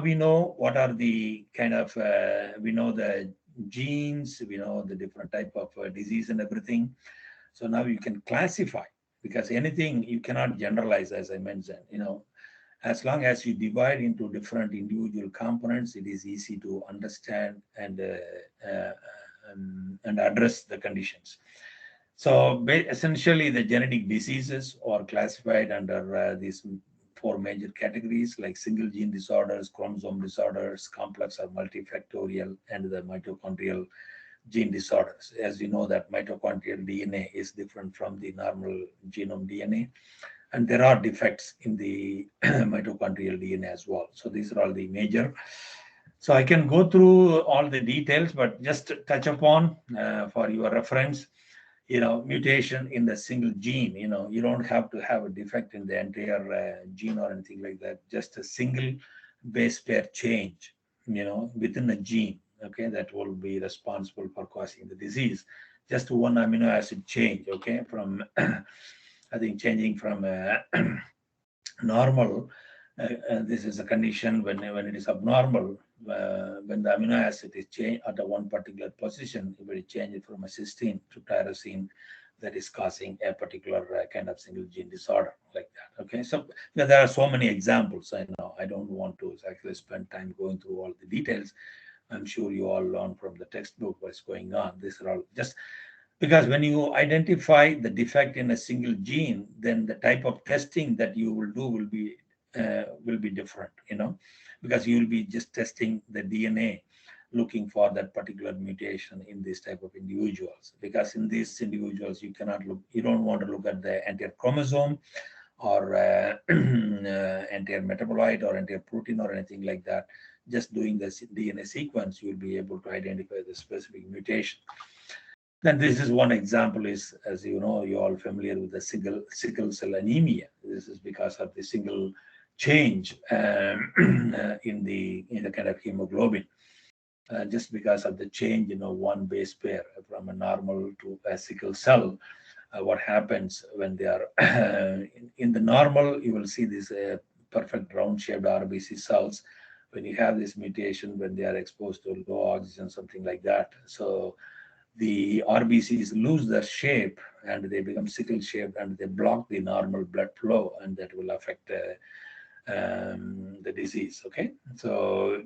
we know what are the kind of we know the genes, we know the different type of disease and everything. So now you can classify, because anything you cannot generalize, as I mentioned. As long as you divide into different individual components, it is easy to understand and address the conditions. So essentially, the genetic diseases are classified under these four major categories, like single gene disorders, chromosome disorders, complex or multifactorial, and the mitochondrial gene disorders. As you know, that mitochondrial DNA is different from the normal genome DNA, and there are defects in the mitochondrial DNA as well. So these are all the major. So I can go through all the details, but just touch upon for your reference. Mutation in the single gene. You don't have to have a defect in the entire gene or anything like that. Just a single base pair change, within a gene. Okay, that will be responsible for causing the disease. Just one amino acid change. Okay, from I think changing from normal. This is a condition when it is abnormal. When the amino acid is changed at a one particular position, it will change it from a cysteine to tyrosine. That is causing a particular kind of single gene disorder like that. Okay, so there are so many examples. I know I don't want to actually spend time going through all the details. I'm sure you all learn from the textbook what's going on. These are all just because when you identify the defect in a single gene, then the type of testing that you will do will be different, because you will be just testing the DNA, looking for that particular mutation in this type of individuals. Because in these individuals, you don't want to look at the entire chromosome or entire metabolite or entire protein or anything like that. Just doing the DNA sequence, you will be able to identify the specific mutation. Then this is one example is, as you know, you're all familiar with the sickle cell anemia. This is because of the single change in the kind of hemoglobin. Just because of the change, one base pair from a normal to a sickle cell. What happens when they are in the normal, you will see these perfect round-shaped RBC cells. When you have this mutation, when they are exposed to low oxygen, something like that. So the RBCs lose their shape and they become sickle shaped and they block the normal blood flow, and that will affect the disease. Okay, so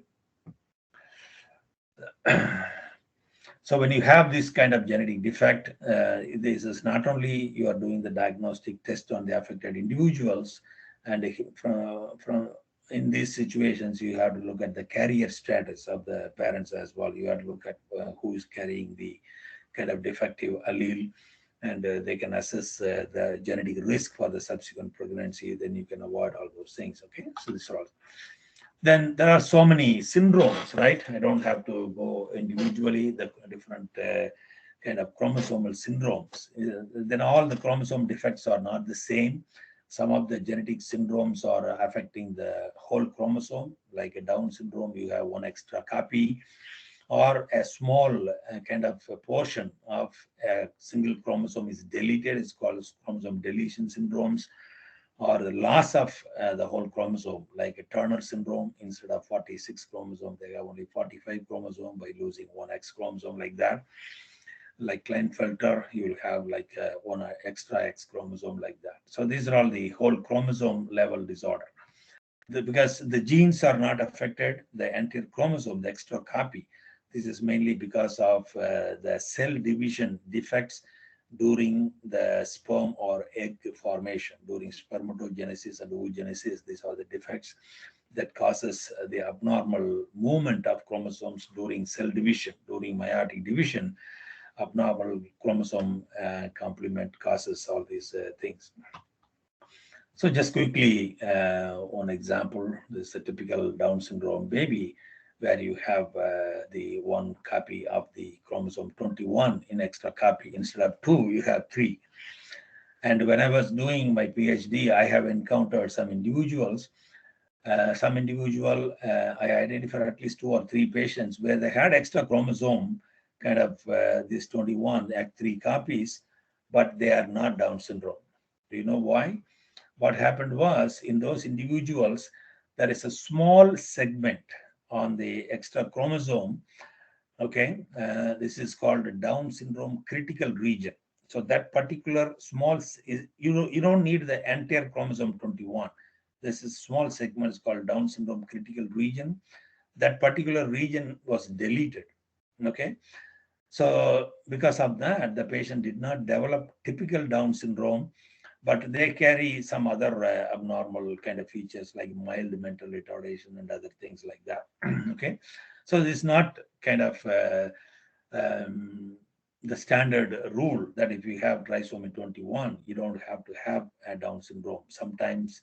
so when you have this kind of genetic defect, this is not only you are doing the diagnostic test on the affected individuals, and from in these situations, you have to look at the carrier status of the parents as well. You have to look at who is carrying the kind of defective allele, and they can assess the genetic risk for the subsequent pregnancy. Then you can avoid all those things. Okay, so this is all. Then there are so many syndromes, right? I don't have to go individually, the different kind of chromosomal syndromes. Then all the chromosome defects are not the same. Some of the genetic syndromes are affecting the whole chromosome, like a Down syndrome, you have one extra copy, or a small kind of a portion of a single chromosome is deleted. It's called chromosome deletion syndromes, or the loss of the whole chromosome, like a Turner syndrome. Instead of 46 chromosomes, they have only 45 chromosomes by losing one X chromosome, like that. Like Klinefelter, you will have like one extra X chromosome, like that. So these are all the whole chromosome level disorder. Because the genes are not affected, the entire chromosome, the extra copy, this is mainly because of the cell division defects during the sperm or egg formation, during spermatogenesis and oogenesis. These are the defects that causes the abnormal movement of chromosomes during cell division, during meiotic division. Abnormal chromosome complement causes all these things. So just quickly, one example, this is a typical Down syndrome baby, where you have the one copy of the chromosome 21 in extra copy. Instead of 2, you have 3. And when I was doing my PhD, I have encountered some individuals, I identified at least 2 or 3 patients where they had extra chromosome, kind of this 21, they had 3 copies, but they are not Down syndrome. Do you know why? What happened was, in those individuals, there is a small segment on the extra chromosome. Okay, this is called a Down syndrome critical region. So that particular small, you don't need the entire chromosome 21. This is small segment is called Down syndrome critical region. That particular region was deleted. Okay, so because of that, the patient did not develop typical Down syndrome, but they carry some other abnormal kind of features like mild mental retardation and other things like that. Okay, so this is not kind of the standard rule that if you have trisomy 21, you don't have to have a Down syndrome. Sometimes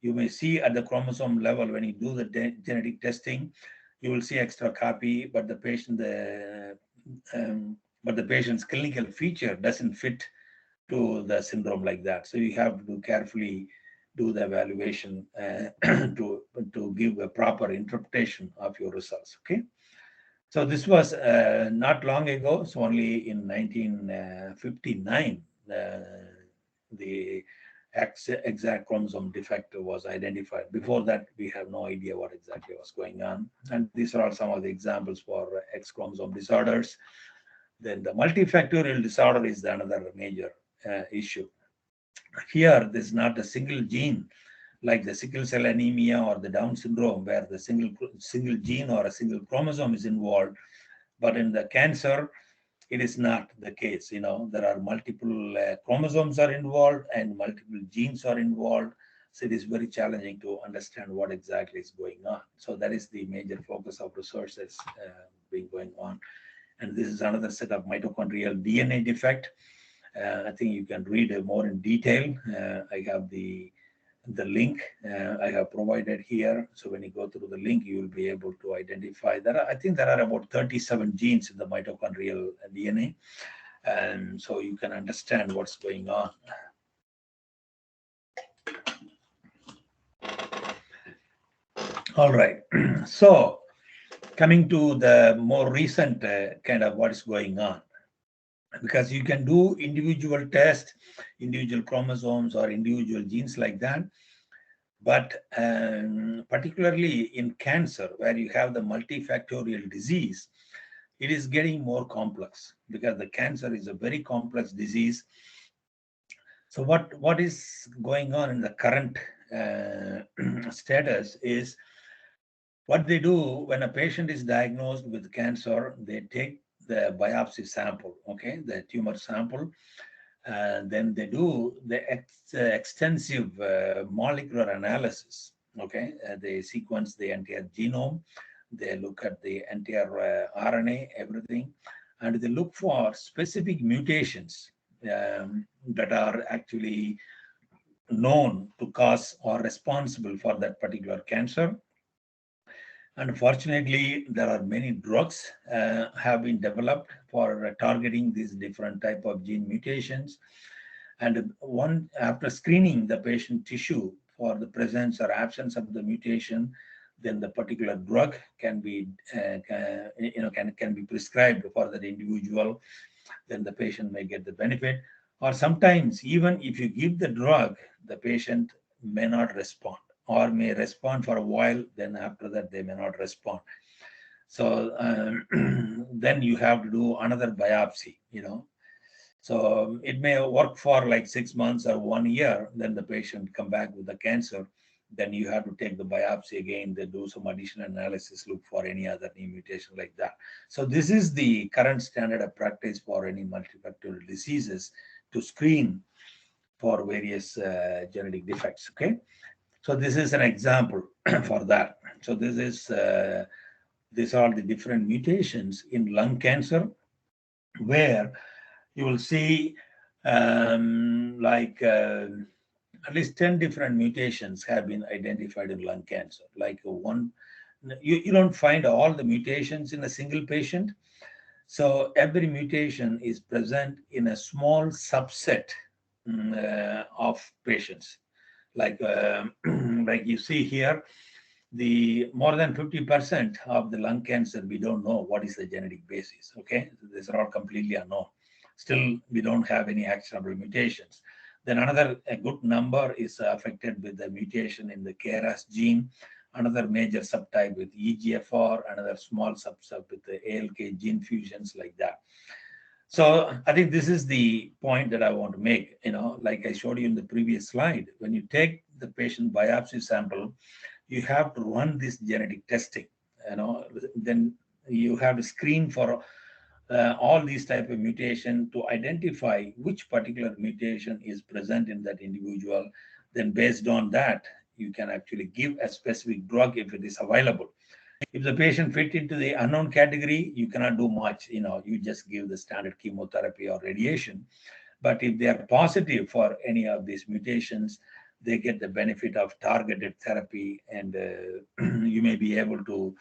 you may see at the chromosome level, when you do the genetic testing, you will see extra copy, but the patient's clinical feature doesn't fit to the syndrome like that. So you have to carefully do the evaluation to give a proper interpretation of your results. Okay. So this was not long ago. So only in 1959, the exact chromosome defect was identified. Before that, we have no idea what exactly was going on. And these are all some of the examples for X chromosome disorders. Then the multifactorial disorder is another major issue. Here, there's not a single gene like the sickle cell anemia or the Down syndrome, where the single gene or a single chromosome is involved. But in the cancer, it is not the case. You know, there are multiple chromosomes are involved and multiple genes are involved. So it is very challenging to understand what exactly is going on. So that is the major focus of research that's been going on. And this is another set of mitochondrial DNA defect. I think you can read more in detail. I have the link I have provided here. So when you go through the link, you will be able to identify that. I think there are about 37 genes in the mitochondrial DNA. And so you can understand what's going on. All right. So coming to the more recent kind of what is going on. Because you can do individual tests, individual chromosomes or individual genes like that. But particularly in cancer, where you have the multifactorial disease, it is getting more complex because the cancer is a very complex disease. So what is going on in the current status is, what they do when a patient is diagnosed with cancer, they take the biopsy sample, okay, the tumor sample, and then they do the extensive molecular analysis. Okay, they sequence the entire genome, they look at the entire RNA, everything, and they look for specific mutations. that are actually known to cause or responsible for that particular cancer. Unfortunately, there are many drugs have been developed for targeting these different type of gene mutations. And one after screening the patient tissue for the presence or absence of the mutation, then the particular drug can be can be prescribed for that individual. Then the patient may get the benefit. Or sometimes even if you give the drug, the patient may not respond or may respond for a while, then after that they may not respond. So then you have to do another biopsy, So it may work for like 6 months or 1 year, then the patient come back with the cancer. Then you have to take the biopsy again, they do some additional analysis, look for any other new mutation like that. So this is the current standard of practice for any multifactorial diseases to screen for various genetic defects, okay? So this is an example for that. So these are the different mutations in lung cancer, where you will see at least 10 different mutations have been identified in lung cancer. Like you don't find all the mutations in a single patient. So every mutation is present in a small subset of patients. Like like you see here, the more than 50% of the lung cancer, we don't know what is the genetic basis. Okay, these are all completely unknown. Still, we don't have any actionable mutations. Then a good number is affected with the mutation in the KRAS gene, another major subtype with EGFR, another small subset with the ALK gene fusions like that. So I think this is the point that I want to make. Like I showed you in the previous slide, when you take the patient biopsy sample, you have to run this genetic testing. Then you have to screen for all these type of mutation to identify which particular mutation is present in that individual. Then based on that, you can actually give a specific drug if it is available. If the patient fit into the unknown category, you cannot do much. You just give the standard chemotherapy or radiation. But if they are positive for any of these mutations, they get the benefit of targeted therapy, and you may be able to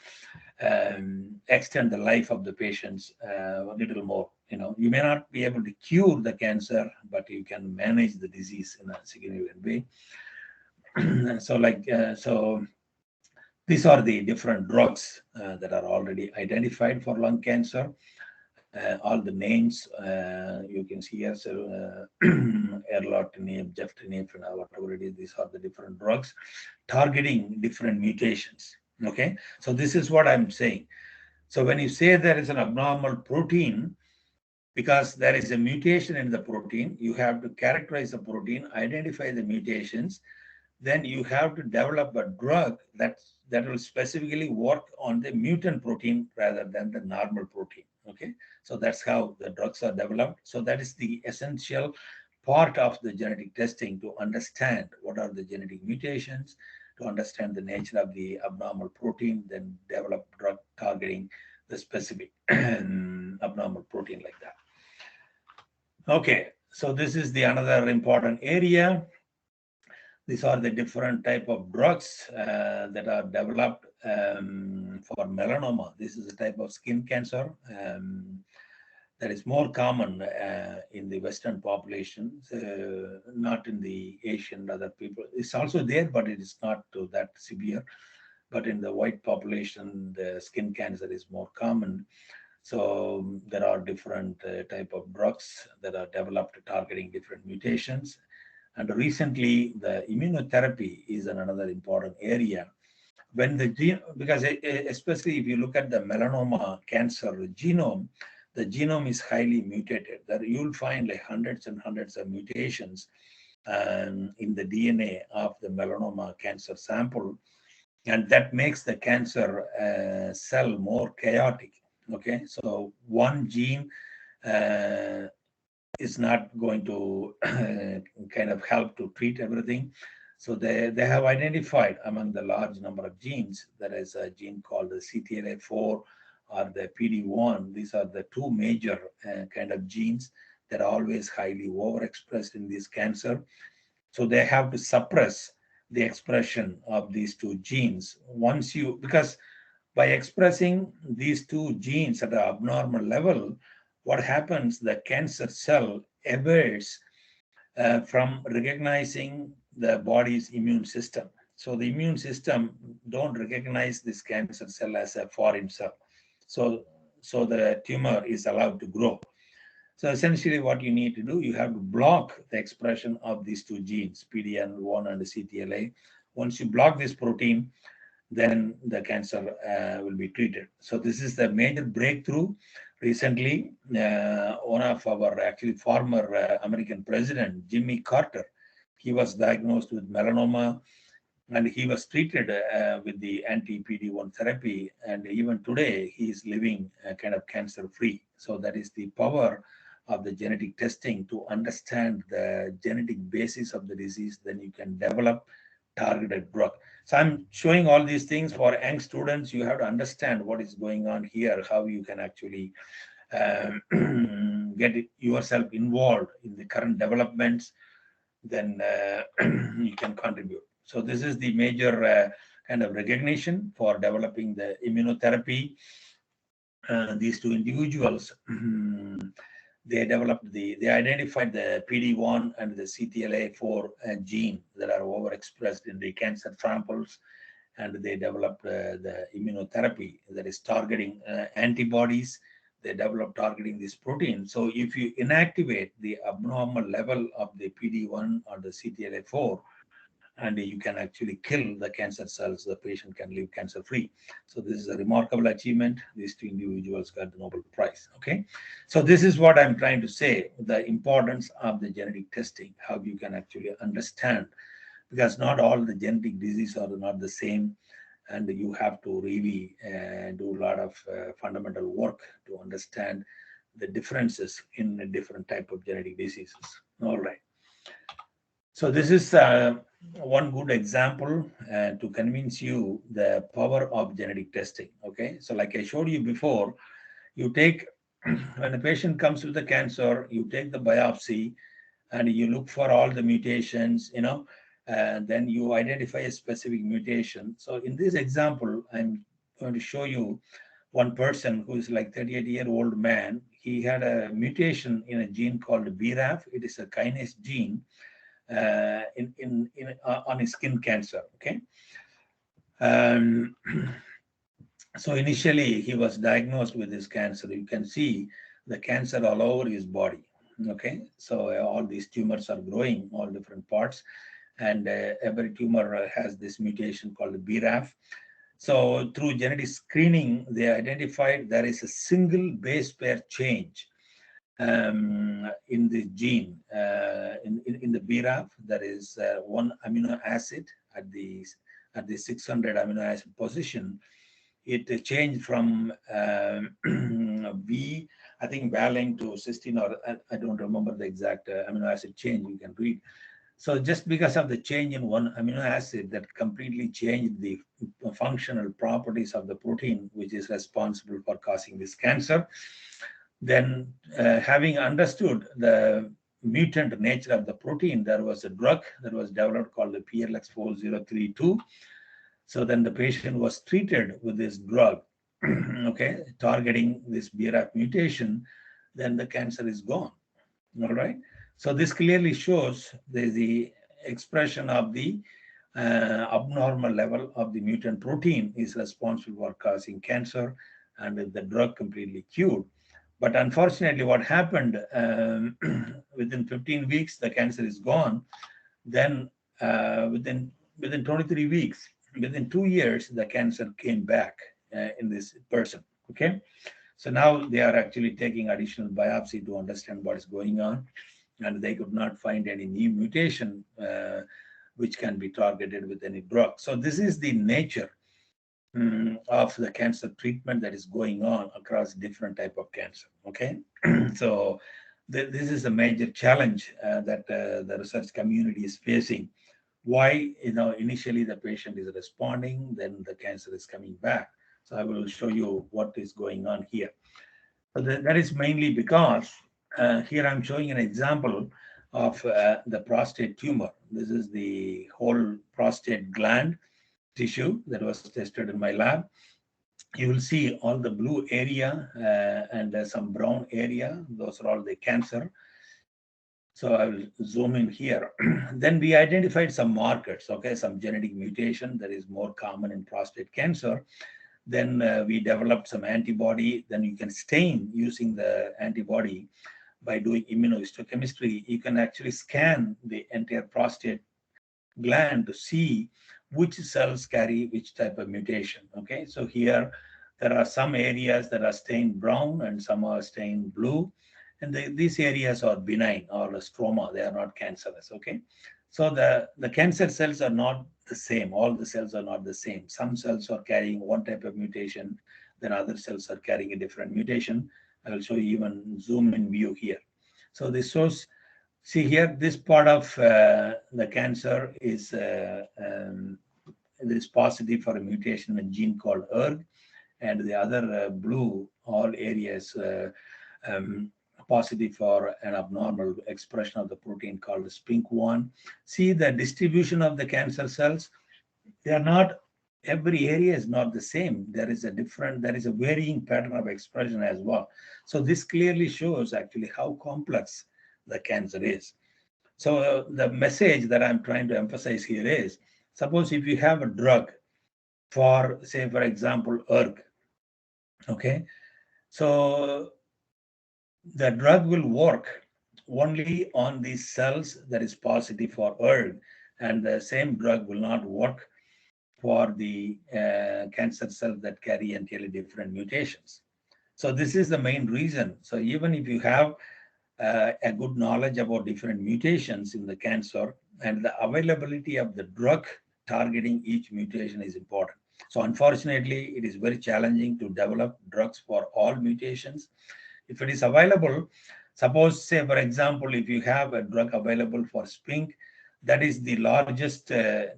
extend the life of the patients a little more. You may not be able to cure the cancer, but you can manage the disease in a significant way. So these are the different drugs that are already identified for lung cancer. All the names you can see here, so erlotinib, geftinib, and whatever it is, these are the different drugs targeting different mutations. Okay, so this is what I'm saying. So when you say there is an abnormal protein, because there is a mutation in the protein, you have to characterize the protein, identify the mutations, then you have to develop a drug that will specifically work on the mutant protein rather than the normal protein. Okay, so that's how the drugs are developed. So that is the essential part of the genetic testing, to understand what are the genetic mutations, to understand the nature of the abnormal protein, then develop drug targeting the specific abnormal protein like that. Okay, so this is the another important area. These are the different type of drugs that are developed for melanoma. This is a type of skin cancer that is more common in the Western population, not in the Asian and other people. It's also there, but it is not that severe. But in the white population, the skin cancer is more common. So there are different type of drugs that are developed targeting different mutations. And recently, the immunotherapy is another important area. When the gene, because especially if you look at the melanoma cancer genome, the genome is highly mutated. That you'll find like hundreds and hundreds of mutations in the DNA of the melanoma cancer sample, and that makes the cancer cell more chaotic. Okay, so one gene is not going to kind of help to treat everything. So they have identified among the large number of genes, there is a gene called the CTLA4 or the PD1. These are the two major kind of genes They're always highly overexpressed in this cancer. So they have to suppress the expression of these two genes. Because by expressing these two genes at an abnormal level, what happens, the cancer cell evades from recognizing the body's immune system. So the immune system don't recognize this cancer cell as a foreign cell. So, so the tumor is allowed to grow. So essentially what you need to do, you have to block the expression of these two genes, PD-L1 and CTLA. Once you block this protein, then the cancer will be treated. So this is the major breakthrough. Recently, one of our actually former American president, Jimmy Carter, he was diagnosed with melanoma and he was treated with the anti-PD-1 therapy. And even today, he is living kind of cancer-free. So that is the power of the genetic testing to understand the genetic basis of the disease. Then you can develop targeted drug. So I'm showing all these things for young students. You have to understand what is going on here, how you can actually get yourself involved in the current developments, then you can contribute. So this is the major kind of recognition for developing the immunotherapy. These two individuals, they identified the PD-1 and the CTLA4 gene that are overexpressed in the cancer samples, and they developed the immunotherapy that is targeting antibodies. They developed targeting this protein. So if you inactivate the abnormal level of the PD-1 or the CTLA4, and you can actually kill the cancer cells, the patient can live cancer-free. So this is a remarkable achievement. These two individuals got the Nobel Prize, okay? So this is what I'm trying to say, the importance of the genetic testing, how you can actually understand, because not all the genetic diseases are not the same, and you have to really do a lot of fundamental work to understand the differences in a different type of genetic diseases. All right. So this is one good example to convince you the power of genetic testing. Okay, so like I showed you before, you take when a patient comes with the cancer, you take the biopsy and you look for all the mutations, and then you identify a specific mutation. So in this example, I'm going to show you one person who is like 38-year-old man. He had a mutation in a gene called BRAF. It is a kinase gene on his skin cancer. Okay. So initially he was diagnosed with this cancer. You can see the cancer all over his body. Okay. So all these tumors are growing, all different parts, and every tumor has this mutation called BRAF. So through genetic screening, they identified there is a single base pair change in the gene. In the BRAF, there is one amino acid at the 600 amino acid position. It changed from V, I think, valine to cysteine, or I don't remember the exact amino acid change. You can read. So just because of the change in one amino acid, that completely changed the functional properties of the protein, which is responsible for causing this cancer. Then having understood the mutant nature of the protein, there was a drug that was developed called the PLX4032. So then the patient was treated with this drug, okay, targeting this BRAF mutation, then the cancer is gone. All right. So this clearly shows the expression of the abnormal level of the mutant protein is responsible for causing cancer, and the drug completely cured. But unfortunately, what happened within 15 weeks, the cancer is gone. Then within 23 weeks, within 2 years, the cancer came back in this person. Okay. So now they are actually taking additional biopsy to understand what is going on, and they could not find any new mutation which can be targeted with any drug. So this is the nature of the cancer treatment that is going on across different type of cancer. Okay, so this is a major challenge that the research community is facing. Why, initially the patient is responding, then the cancer is coming back. So I will show you what is going on here. So that is mainly because Here I'm showing an example of the prostate tumor. This is the whole prostate gland tissue that was tested in my lab. You will see all the blue area and some brown area. Those are all the cancer. So I will zoom in here. Then we identified some markers, okay, some genetic mutation that is more common in prostate cancer. Then we developed some antibody. Then you can stain using the antibody by doing immunohistochemistry. You can actually scan the entire prostate gland to see which cells carry which type of mutation. Okay, so here there are some areas that are stained brown and some are stained blue, and these areas are benign or stroma, they are not cancerous. Okay, so the cancer cells are not the same, all the cells are not the same. Some cells are carrying one type of mutation, then other cells are carrying a different mutation. I will show you even zoom in view here. So this shows, see here, this part of the cancer is positive for a mutation in a gene called ERG, and the other blue all areas positive for an abnormal expression of the protein called SPINK1. See the distribution of the cancer cells. They are not, every area is not the same. There is a varying pattern of expression as well. So this clearly shows actually how complex the cancer is. So the message that I'm trying to emphasize here is, suppose if you have a drug for, say, for example, ERG, okay? So the drug will work only on these cells that is positive for ERG, and the same drug will not work for the cancer cells that carry entirely different mutations. So this is the main reason. So even if you have a good knowledge about different mutations in the cancer, and the availability of the drug targeting each mutation is important. So unfortunately, it is very challenging to develop drugs for all mutations. If it is available, suppose, say, for example, if you have a drug available for SPINK, that is the largest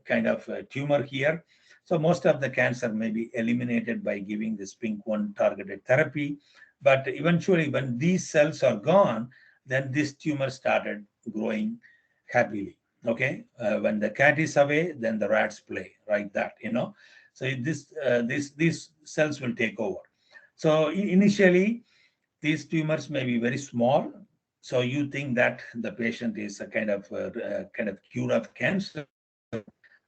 kind of tumor here. So most of the cancer may be eliminated by giving the SPINK1 targeted therapy. But eventually, when these cells are gone, then this tumor started growing happily. Okay, when the cat is away, then the rats play, like that, you know. So these cells will take over. So initially, these tumors may be very small. So you think that the patient is a kind of cured of cancer.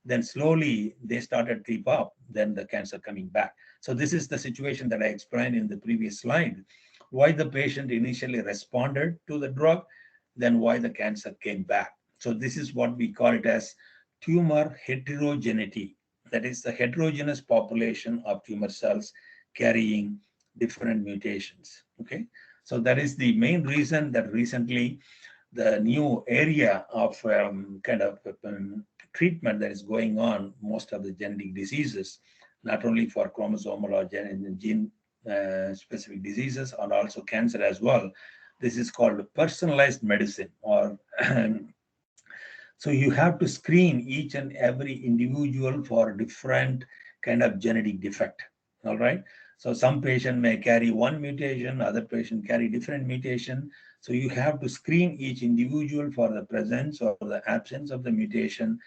Then slowly they started creep up, then the cancer coming back. So this is the situation that I explained in the previous slide, why the patient initially responded to the drug, then why the cancer came back. So this is what we call it as tumor heterogeneity. That is the heterogeneous population of tumor cells carrying different mutations. Okay, so that is the main reason that recently the new area of treatment that is going on most of the genetic diseases, not only for chromosomal or gene specific diseases, and also cancer as well. This is called personalized medicine, or so you have to screen each and every individual for different kind of genetic defect. All right. So some patient may carry one mutation, other patient carry different mutation. So you have to screen each individual for the presence or the absence of the mutation.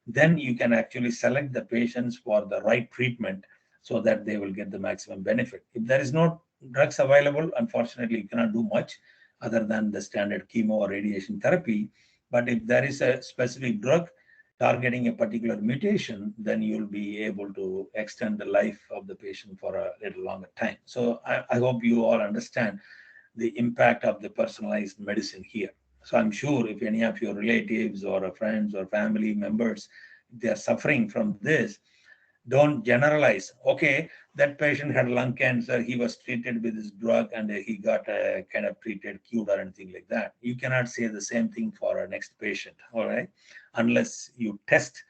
Then you can actually select the patients for the right treatment so that they will get the maximum benefit. If there is no drugs available, unfortunately, you cannot do much other than the standard chemo or radiation therapy. But if there is a specific drug targeting a particular mutation, then you'll be able to extend the life of the patient for a little longer time. So I hope you all understand the impact of the personalized medicine here. So I'm sure if any of your relatives or friends or family members, they are suffering from this, don't generalize. Okay, that patient had lung cancer, he was treated with this drug and he got a kind of treated, cured or anything like that. You cannot say the same thing for our next patient, all right? Unless you test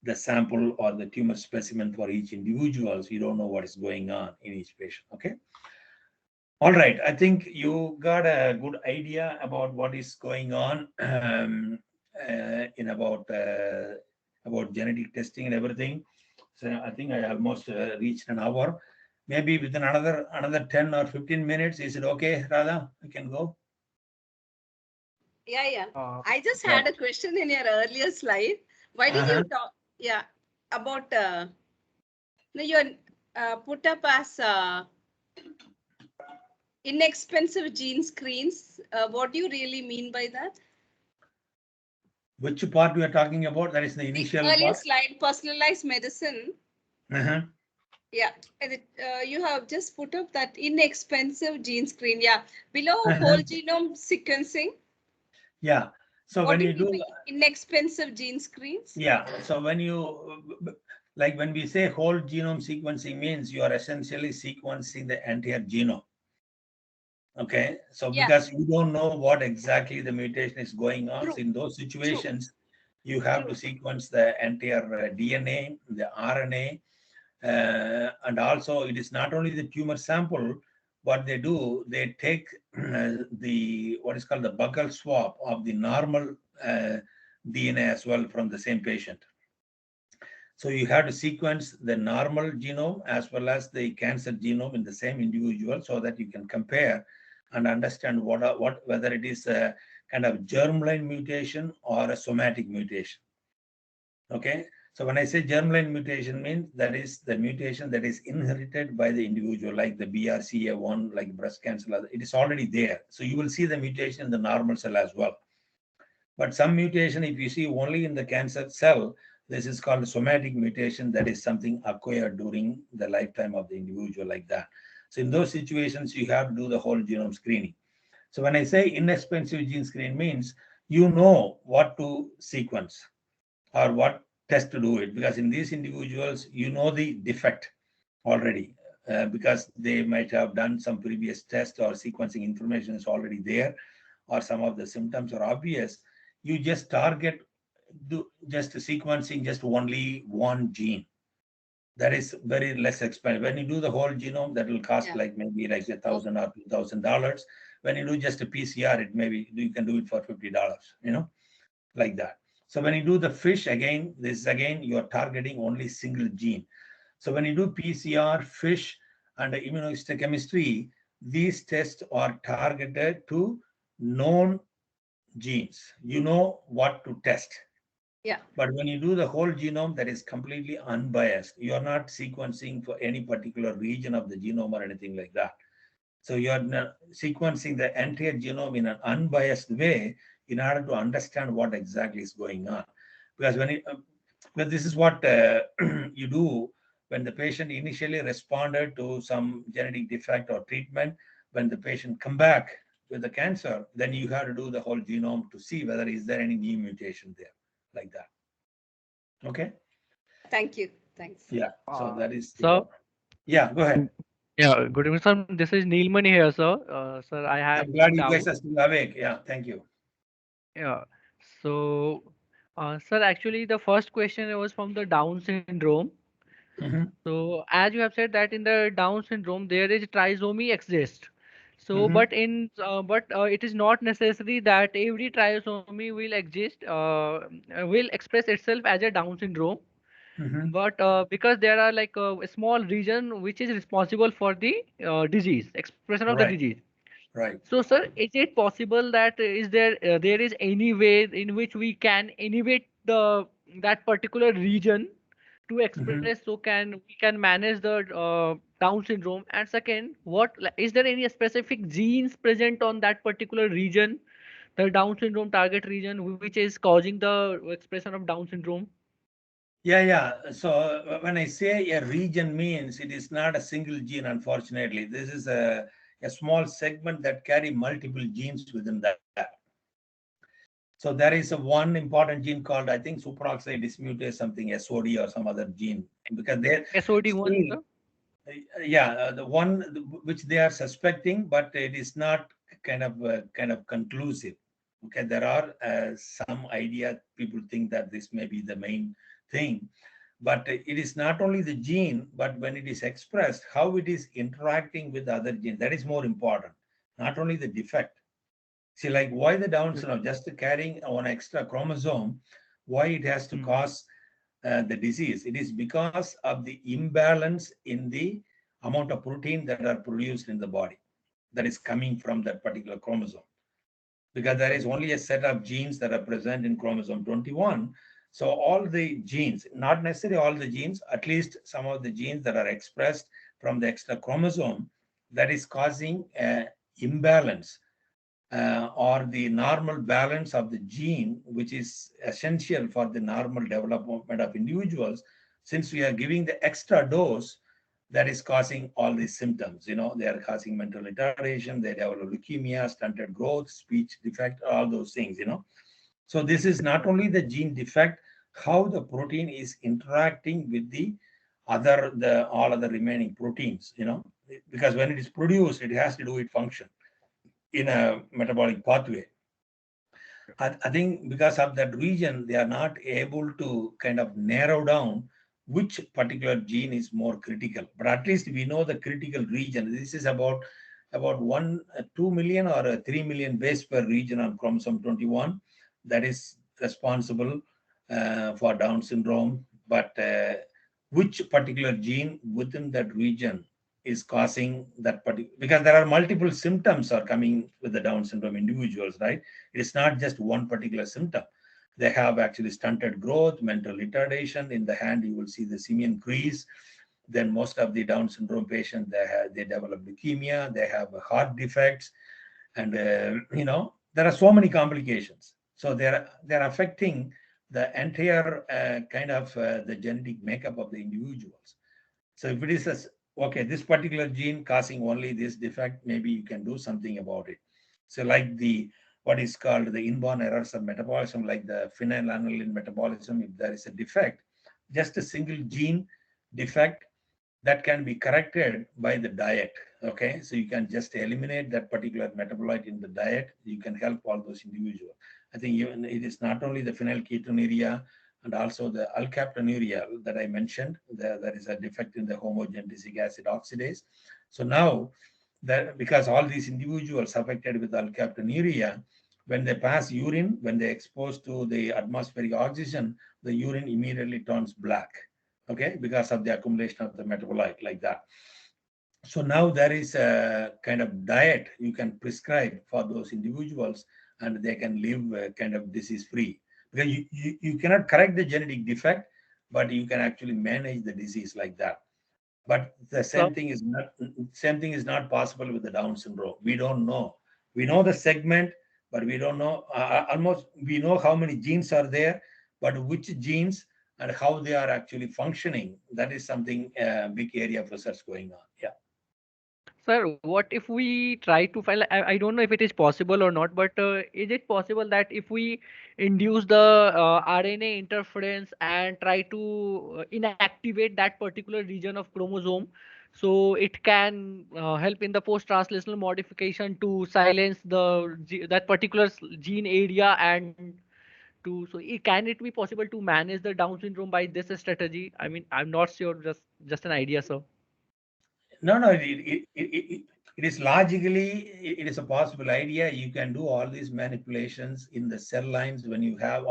the sample or the tumor specimen for each individual, so you don't know what is going on in each patient, okay? All right, I think you got a good idea about what is going on in about genetic testing and everything. So I think I almost reached an hour. Maybe within another 10 or 15 minutes. Is it okay, Radha? We can go. Yeah. Uh, I just Yeah. had a question in your earlier slide. Why did you talk? Yeah, about no, you put up as inexpensive gene screens. What do you really mean by that? Which part we are talking about? That is the The initial earlier part. slide, personalized medicine. Uh-huh. Yeah, and you have just put up that inexpensive gene screen. Yeah, below Uh-huh. whole genome sequencing. Yeah. So What when do you you mean do, by inexpensive gene screens? yeah. So when you, like when we say whole genome sequencing means you are essentially sequencing the entire genome. Okay. So Yeah, because you don't know what exactly the mutation is going on, so true, in those true, situations, you have to true. sequence the entire DNA, the RNA, and also it is not only the tumor sample. What they do, they take the what is called the buccal swab of the normal DNA as well from the same patient. So you have to sequence the normal genome as well as the cancer genome in the same individual so that you can compare and understand what whether it is a kind of germline mutation or a somatic mutation. Okay. So when I say germline mutation means that is the mutation that is inherited by the individual, like the BRCA1, like breast cancer, it is already there. So you will see the mutation in the normal cell as well. But some mutation, if you see only in the cancer cell, this is called a somatic mutation. That is something acquired during the lifetime of the individual, like that. So in those situations, you have to do the whole genome screening. So when I say inexpensive gene screen means you know what to sequence or what test to do it, because in these individuals you know the defect already, because they might have done some previous test or sequencing information is already there, or some of the symptoms are obvious. You just target, do just sequencing just only one gene. That is very less expensive. When you do the whole genome, that will cost Yeah. like maybe like $1,000 or $2,000. When you do just a PCR, it maybe you can do it for $50, like that. So when you do the fish, again, this is again, you're targeting only single gene. So when you do PCR, fish, and immunohistochemistry, these tests are targeted to known genes. You know what to test. Yeah. But when you do the whole genome, that is completely unbiased. You are not sequencing for any particular region of the genome or anything like that. So you are sequencing the entire genome in an unbiased way in order to understand what exactly is going on. Because but this is what you do when the patient initially responded to some genetic defect or treatment. When the patient come back with the cancer, then you have to do the whole genome to see whether is there any new mutation there, like that. Okay. Yeah, thank you. Thanks. Yeah. So that is Sir, yeah. Go ahead. yeah, good evening, sir. This is Neelmani here, sir. Sir, I have I'm glad one you guys doubt. are still awake. Yeah. Thank you. Yeah. So, sir, actually, the first question was from the Down syndrome. Mm-hmm. So, as you have said that in the Down syndrome there is trisomy exists. So, Mm-hmm. but it is not necessary that every trisomy will exist, will express itself as a Down syndrome. Mm-hmm. But because there are like a small region which is responsible for the disease, expression of the Right. disease. Right. So, sir, is it possible that there is any way in which we can inhibit the that particular region to Mm-hmm. express, so can we can manage the Down syndrome? And second, what is there any specific genes present on that particular region, the Down syndrome target region, which is causing the expression of Down syndrome? Yeah, yeah. So when I say a region means it is not a single gene, unfortunately. This is a small segment that carry multiple genes within that. So there is a one important gene called, I think, superoxide dismutase, something SOD or some other gene, because they're SOD1, still, sir? yeah, the one which they are suspecting, but it is not kind of conclusive. Okay, there are some idea. People think that this may be the main thing, but it is not only the gene, but when it is expressed, how it is interacting with other genes, that is more important. Not only the defect. See, like why the Down syndrome, just carrying one extra chromosome, why it has to Hmm. cause the disease? It is because of the imbalance in the amount of protein that are produced in the body that is coming from that particular chromosome. because there is only a set of genes that are present in chromosome 21. So all the genes, not necessarily all the genes, at least some of the genes that are expressed from the extra chromosome, that is causing an imbalance or the normal balance of the gene, which is essential for the normal development of individuals. Since we are giving the extra dose, that is causing all these symptoms. They are causing mental retardation, they develop leukemia, stunted growth, speech defect, all those things. So this is not only the gene defect, how the protein is interacting with the all other remaining proteins. Because when it is produced, it has to do its function in a metabolic pathway. I think because of that region, they are not able to kind of narrow down which particular gene is more critical. But at least we know the critical region. This is about 2 million or 3 million base per region on chromosome 21 that is responsible for Down syndrome. But which particular gene within that region is causing that particular, because there are multiple symptoms are coming with the Down syndrome individuals, right? It's not just one particular symptom. They have actually stunted growth, mental retardation. In the hand, you will see the simian crease. Then most of the Down syndrome patients, they develop leukemia, they have heart defects, and there are so many complications. So they're affecting the entire kind of the genetic makeup of the individuals. So if it is okay, this particular gene causing only this defect, maybe you can do something about it. So like what is called the inborn errors of metabolism, like the phenylalanine metabolism, if there is a defect, just a single gene defect, that can be corrected by the diet. Okay, so you can just eliminate that particular metabolite in the diet. You can help all those individuals. I think even it is not only the phenylketonuria and also the alkaptonuria that I mentioned. There is a defect in the homogenesic acid oxidase. So now, because all these individuals affected with alkaptonuria, when they pass urine, when they exposed to the atmospheric oxygen, the urine immediately turns black. Okay, because of the accumulation of the metabolite like that. So now there is a kind of diet you can prescribe for those individuals, and they can live kind of disease free. Because you cannot correct the genetic defect, but you can actually manage the disease like that. But the So, same thing is not possible with the Down syndrome. We don't know. We know the segment, but we don't know almost. We know how many genes are there, but which genes and how they are actually functioning. That is something big area of research going on. Yeah. sir, what if we try to find, I don't know if it is possible or not, but is it possible that if we induce the RNA interference and try to inactivate that particular region of chromosome, so it can help in the post-translational modification to silence that particular gene area and can it be possible to manage the Down syndrome by this strategy? I mean, I'm not sure, just an idea, sir. No. It is logically, it is a possible idea. You can do all these manipulations in the cell lines when you have,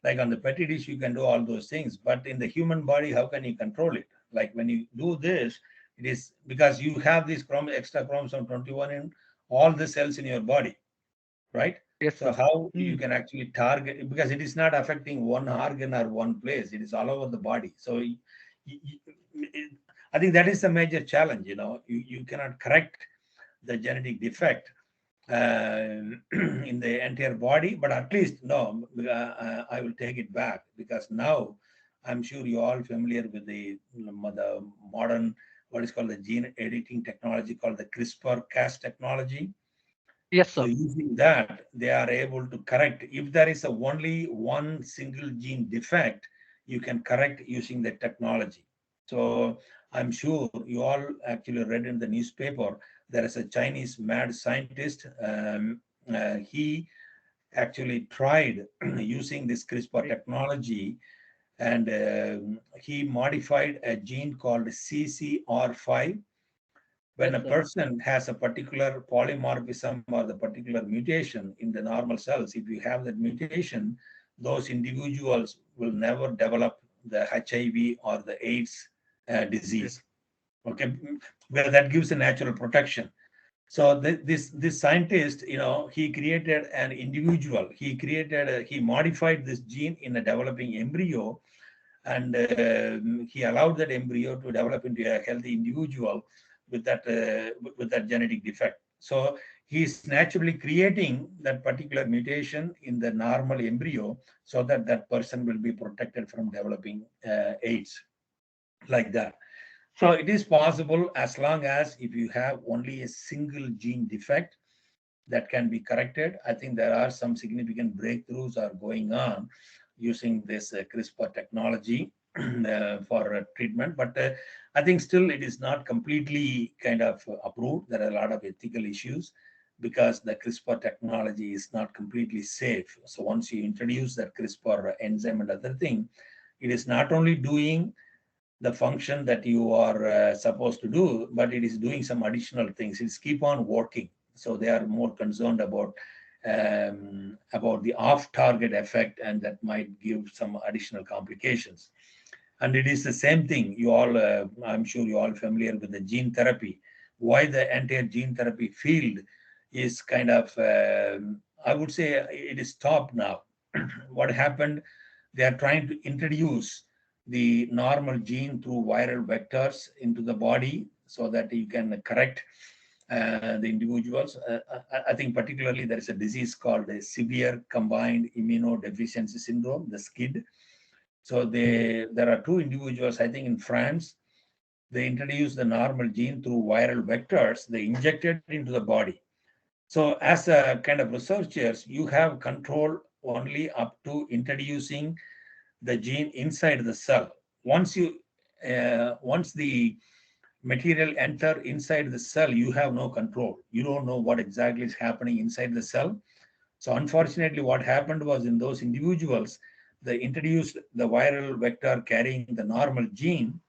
like on the petri dish, you can do all those things. But in the human body, how can you control it? Like when you do this, it is because you have this extra chromosome 21 in all the cells in your body, right? Yes, So sir. how you can actually target, because it is not affecting one organ or one place, it is all over the body. So I think that is the major challenge. You cannot correct the genetic defect in the entire body, but at least no, I will take it back, because now I'm sure you're all familiar with the modern, what is called the gene editing technology called the CRISPR-Cas technology. Yes, So sir. using that, they are able to correct. If there is only one single gene defect, you can correct using the technology. So I'm sure you all actually read in the newspaper, there is a Chinese mad scientist. He actually tried using this CRISPR technology, and he modified a gene called CCR5. When Yes, a sir. person has a particular polymorphism or the particular mutation in the normal cells, if you have that mutation, those individuals will never develop the HIV or the AIDS Yes. disease. Okay, well, that gives a natural protection. So this scientist, he created an individual. He modified this gene in a developing embryo, and he allowed that embryo to develop into a healthy individual with that genetic defect. So he's naturally creating that particular mutation in the normal embryo so that that person will be protected from developing AIDS, like that. So it is possible, as long as if you have only a single gene defect that can be corrected. I think there are some significant breakthroughs are going on using this CRISPR technology for treatment, but I think still it is not completely kind of approved. There are a lot of ethical issues because the CRISPR technology is not completely safe. So once you introduce that CRISPR enzyme and other thing, it is not only doing the function that you are supposed to do, but it is doing some additional things. It's keep on working. So they are more concerned about the off-target effect, and that might give some additional complications. And it is the same thing. I'm sure you all familiar with the gene therapy. Why the entire gene therapy field is kind of, I would say, it is stopped now. What happened? They are trying to introduce the normal gene through viral vectors into the body so that you can correct the individuals. I think particularly there is a disease called a severe combined immunodeficiency syndrome, the SCID. So there are two individuals, I think in France, they introduced the normal gene through viral vectors, they injected into the body. So as a kind of researchers, you have control only up to introducing the gene inside the cell. Once the material enter inside the cell, you have no control. You don't know what exactly is happening inside the cell. So unfortunately, what happened was in those individuals, they introduced the viral vector carrying the normal gene.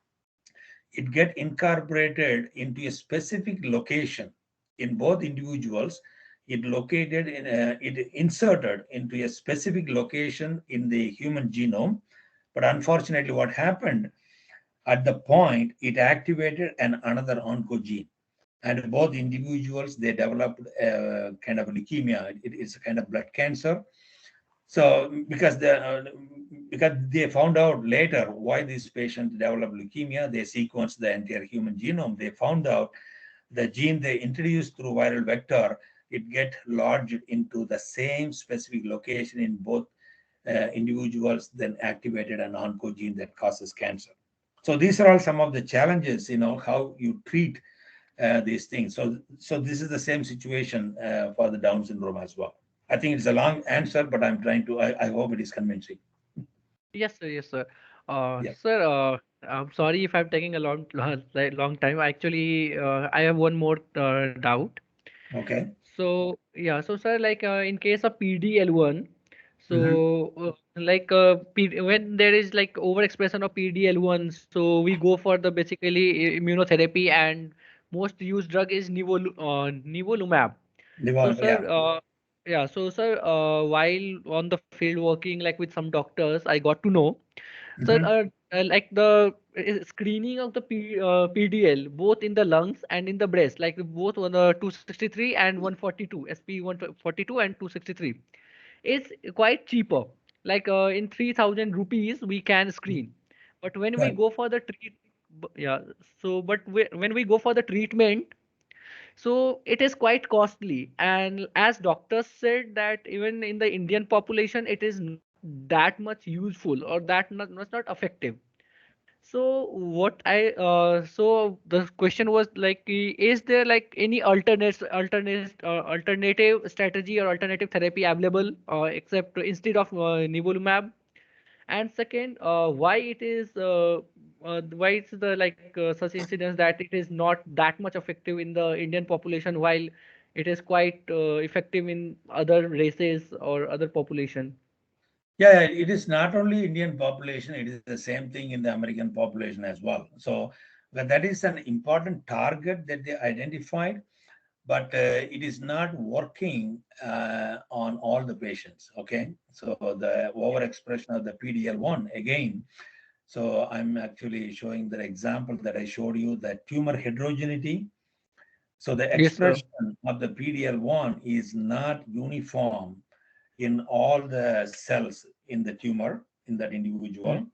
It get incorporated into a specific location in both individuals. It inserted into a specific location in the human genome. But unfortunately, what happened at the point, it activated another oncogene. And both individuals, they developed a kind of leukemia. It's a kind of blood cancer. So because they found out later why these patients developed leukemia, they sequenced the entire human genome. They found out the gene they introduced through viral vector, it get lodged into the same specific location in both individuals, then activated an oncogene that causes cancer. So these are all some of the challenges, how you treat these things. So this is the same situation for the Down syndrome as well. I think it's a long answer, but I'm trying to, I hope it is convincing. Yes, sir. Yes, sir. Yeah. Sir, I'm sorry if I'm taking a long time. Actually, I have one more doubt. Okay. So yeah, so sir, like in case of PDL1, Mm-hmm. so when there is like overexpression of PDL1, so we go for the basically immunotherapy, and most used drug is nivolumab. So sir, Yeah. yeah, so sir, while on the field working like with some doctors, I got to know, sir, Mm-hmm. like the screening of the PDL both in the lungs and in the breast, like both on the 263 and 142, SP 142 and 263, is quite cheaper. Like in 3,000 rupees we can screen, but when we Right. go for the yeah, so when we go for the treatment, so it is quite costly, and as doctors said that even in the Indian population it is not that much useful, or not effective. So so the question was like, is there like any alternative strategy or alternative therapy available, except instead of nivolumab? And second, why it's the like such incidents that it is not that much effective in the Indian population, while it is quite effective in other races or other population? Yeah, it is not only Indian population, it is the same thing in the American population as well. So that is an important target that they identified, but it is not working on all the patients. Okay, so the overexpression of the PDL1 again. So I'm actually showing the example that I showed you, the tumor heterogeneity. So the Yes, sir. expression of the PDL1 is not uniform in all the cells in the tumor in that individual.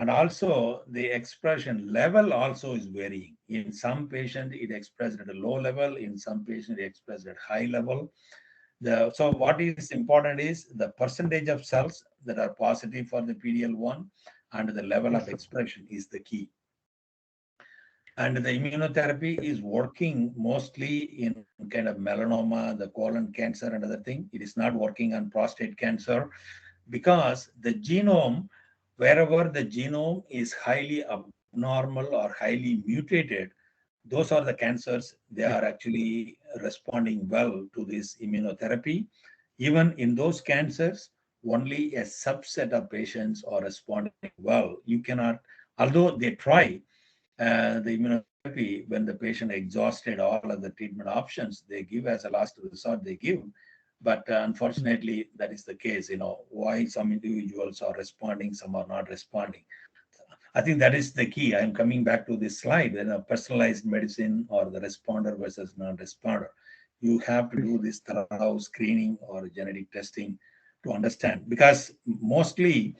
And also the expression level also is varying. In some patients, it expressed at a low level. In some patients, it expressed at high level. So what is important is the percentage of cells that are positive for the PDL1 and the level Yes, of sir. expression is the key. And the immunotherapy is working mostly in kind of melanoma, the colon cancer and other thing. It is not working on prostate cancer because the genome, wherever the genome is highly abnormal or highly mutated, those are the cancers, they Yes. are actually responding well to this immunotherapy. Even in those cancers, only a subset of patients are responding well. You cannot, although they try the immunotherapy, when the patient exhausted all of the treatment options, they give as a last resort, they give. But unfortunately, that is the case. Why some individuals are responding, some are not responding. I think that is the key. I'm coming back to this slide, personalized medicine or the responder versus non-responder. You have to Yes. do this thorough screening or genetic testing to understand, because mostly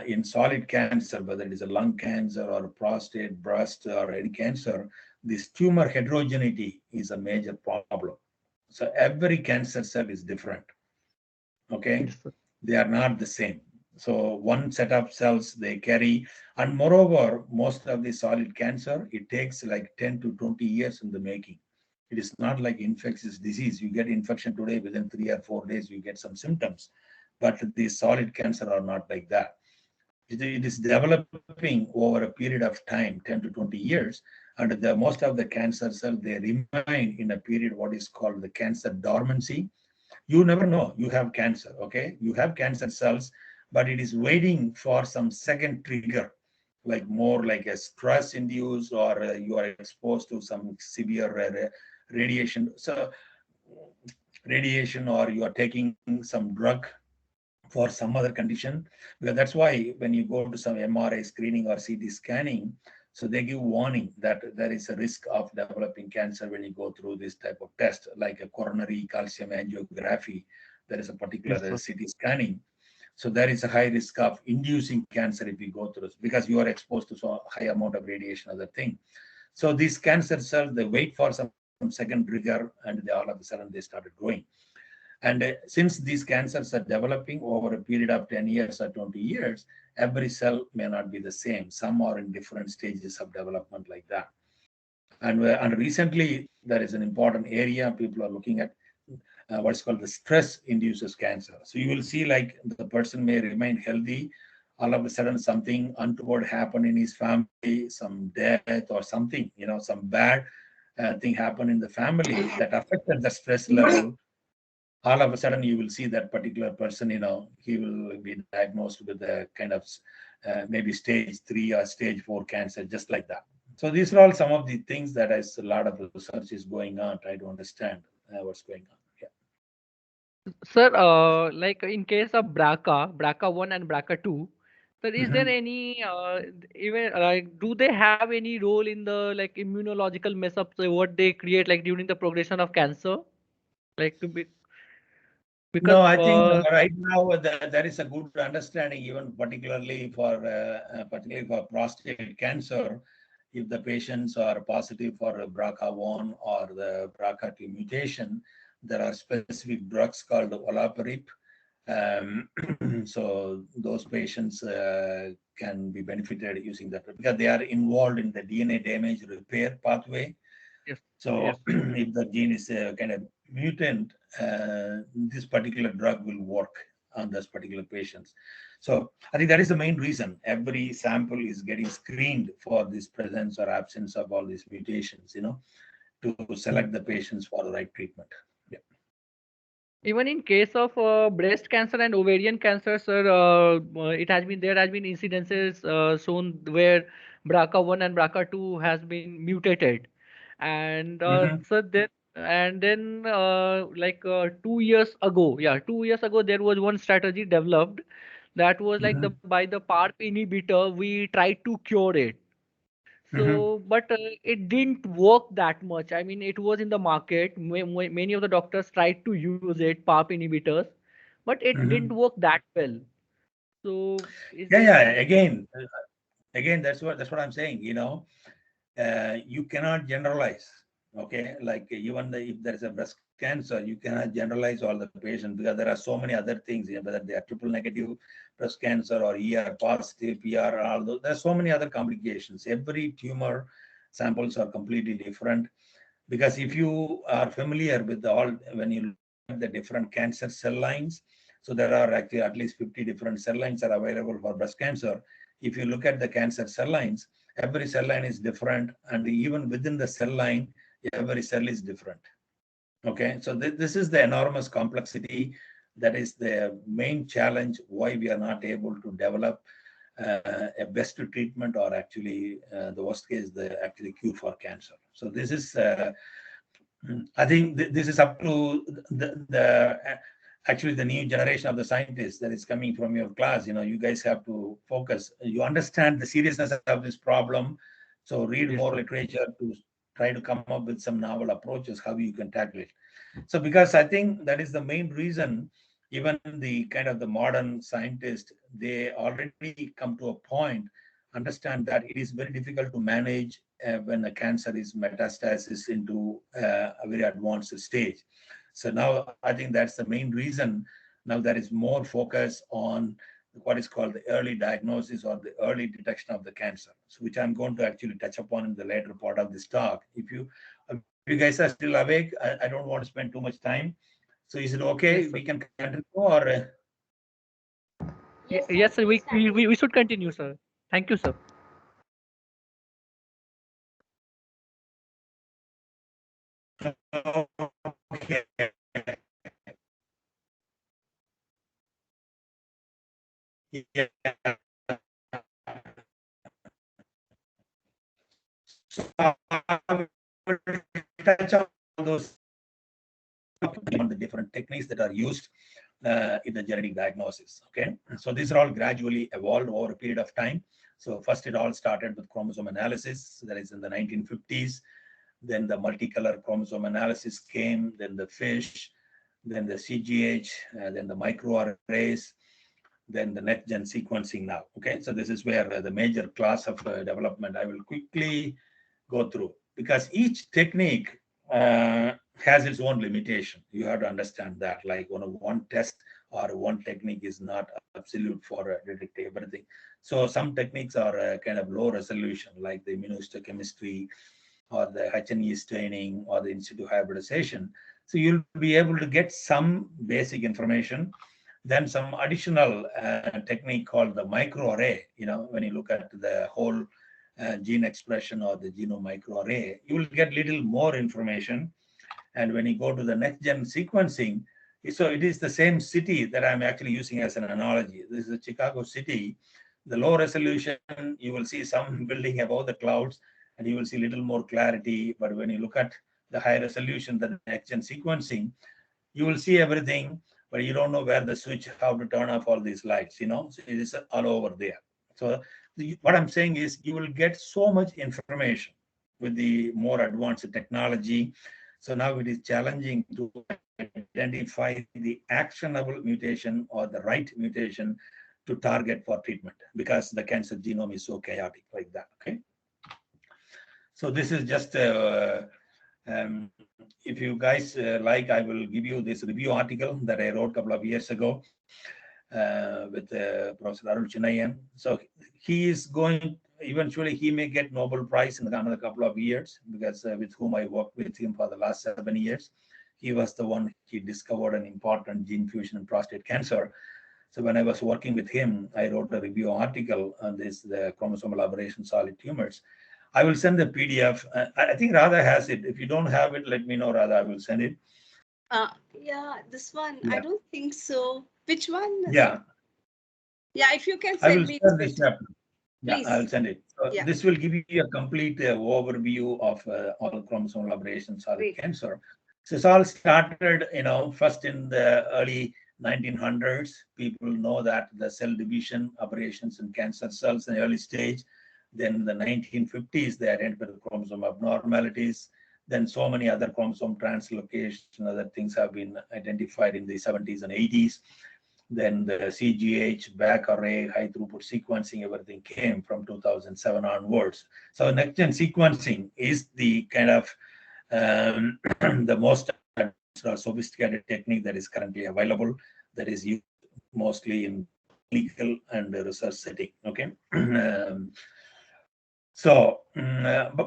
in solid cancer, whether it is a lung cancer or a prostate, breast, or any cancer, this tumor heterogeneity is a major problem. So every cancer cell is different. Okay, Yes, sir. they are not the same. So one set of cells they carry, and moreover, most of the solid cancer, it takes like 10 to 20 years in the making. It is not like infectious disease. You get infection today, within 3 or 4 days, you get some symptoms. But the solid cancer are not like that. It is developing over a period of time, 10 to 20 years, and most of the cancer cells, they remain in a period what is called the cancer dormancy. You never know you have cancer. Okay, you have cancer cells, but it is waiting for some second trigger, like more like a stress induced, or you are exposed to some severe radiation. So radiation, or you are taking some drug for some other condition. Because that's why when you go to some MRI screening or CT scanning, so they give warning that there is a risk of developing cancer when you go through this type of test, like a coronary calcium angiography. There is a particular Yes, sir. CT scanning. So there is a high risk of inducing cancer if you go through this, because you are exposed to so high amount of radiation, other thing. So these cancer cells, they wait for some second trigger, and they all of a sudden they started growing. And since these cancers are developing over a period of 10 years or 20 years, every cell may not be the same. Some are in different stages of development like that. And recently, there is an important area people are looking at, what's called the stress induces cancer. So you will see like the person may remain healthy, all of a sudden something untoward happened in his family, some death or something, some bad thing happened in the family that affected the stress level. All of a sudden you will see that particular person, he will be diagnosed with a kind of maybe stage 3 or stage 4 cancer, just like that. So these are all some of the things that is a lot of research is going on, try to understand what's going on. Yeah. Sir, like in case of BRCA 1 and BRCA 2, sir, is there Mhm. any even like do they have any role in the like immunological mess ups what they create like during the progression of cancer? Like to be because No, I think right now there is a good understanding, even particularly for prostate cancer. If the patients are positive for a BRCA1 or the BRCA2 mutation, there are specific drugs called olaparib. Um, so those patients can be benefited using that, because they are involved in the DNA damage repair pathway. yes, yes, So if the gene is kind of mutant, this particular drug will work on those particular patients. So I think that is the main reason every sample is getting screened for this presence or absence of all these mutations, to select the patients for the right treatment. Yeah. even in case of breast cancer and ovarian cancer, sir, it has been there has been incidences shown where BRCA 1 and BRCA 2 has been mutated, and Mhm. so then like 2 years ago, yeah, 2 years ago there was one strategy developed that was like the Mhm. by the PARP inhibitor we tried to cure it. So, but it didn't work that much. I mean, it was in the market. Many of the doctors tried to use it, PARP inhibitors, but it didn't Mhm. work that well. So, is Yeah, there yeah. any? Again, that's what I'm saying. You cannot generalize. Okay, like even if there is a breast cancer, you cannot generalize all the patients because there are so many other things. Whether they are triple negative breast cancer or ER positive, PR, all those. There are so many other complications. Every tumor samples are completely different. Because if you are familiar with when you look at the different cancer cell lines, so there are actually at least 50 different cell lines are available for breast cancer. If you look at the cancer cell lines, every cell line is different, and even within the cell line, every cell is different. Okay, so this is the enormous complexity. That is the main challenge why we are not able to develop a best treatment, or actually the worst case, the actually cure for cancer. So this is I think this is up to actually the new generation of the scientists that is coming from your class. You guys have to focus. You understand the seriousness of this problem, so read Yes, more sir. literature to try to come up with some novel approaches how you can tackle it. So because I think that is the main reason, even the kind of the modern scientists, they already come to a point, understand that it is very difficult to manage when a cancer is metastasis into a very advanced stage. So now I think that's the main reason. Now there is more focus on what is called the early diagnosis or the early detection of the cancer, so which I'm going to actually touch upon in the later part of this talk. If you guys are still awake, I don't want to spend too much time. So is it okay? Yes, We sir. can continue, or Yes, sir. We should continue, sir. Thank you, sir. okay. Yeah. So I will touch on those on the different techniques that are used in the genetic diagnosis. Okay, so these are all gradually evolved over a period of time. So first, it all started with chromosome analysis. That is in the 1950s. Then the multicolor chromosome analysis came. Then the FISH. Then the CGH. Then the microarrays. Then the next gen sequencing now. Okay, so this is where the major class of development I will quickly go through, because each technique has its own limitation. You have to understand that, like one test or one technique is not absolute for detecting everything. So some techniques are kind of low resolution, like the immunohistochemistry or the H&E staining or the in situ hybridization. So you'll be able to get some basic information. Then some additional technique called the microarray. When you look at the whole gene expression or the genome microarray, you will get little more information. And when you go to the next gen sequencing, so it is the same city that I'm actually using as an analogy. This is the Chicago city. The low resolution, you will see some building above the clouds, and you will see little more clarity. But when you look at the high resolution, the next gen sequencing, you will see everything, but you don't know where the switch, how to turn off all these lights. So it is all over there. So what I'm saying is you will get so much information with the more advanced technology. So now it is challenging to identify the actionable mutation or the right mutation to target for treatment, because the cancer genome is so chaotic like that. Okay. So this is just if you guys like, I will give you this review article that I wrote a couple of years ago with Professor Arul Chinayan. So he is going, eventually he may get Nobel Prize in another couple of years, because with whom I worked with him for the last 7 years. He was the one, he discovered an important gene fusion in prostate cancer. So when I was working with him, I wrote a review article on this, the chromosomal aberration solid tumors. I will send the PDF. I think Radha has it. If you don't have it, let me know, Radha. I will send it. Yeah, this one, Yeah. I don't think so. Which one? Yeah. Yeah, if you can I send will me, share it's this better. chapter. Yeah, Please. I'll send it. So Yeah, this will give you a complete overview of all chromosomal aberrations, solid great. cancer. So it's all started, first in the early 1900s. People know that the cell division aberrations in cancer cells in the early stage, Then in the 1950s, they identified the chromosome abnormalities. Then so many other chromosome translocation, other things have been identified in the 70s and 80s. Then the CGH, back array, high throughput sequencing, everything came from 2007 onwards. So next-gen sequencing is the kind of the most sophisticated technique that is currently available, that is used mostly in clinical and research setting. Okay.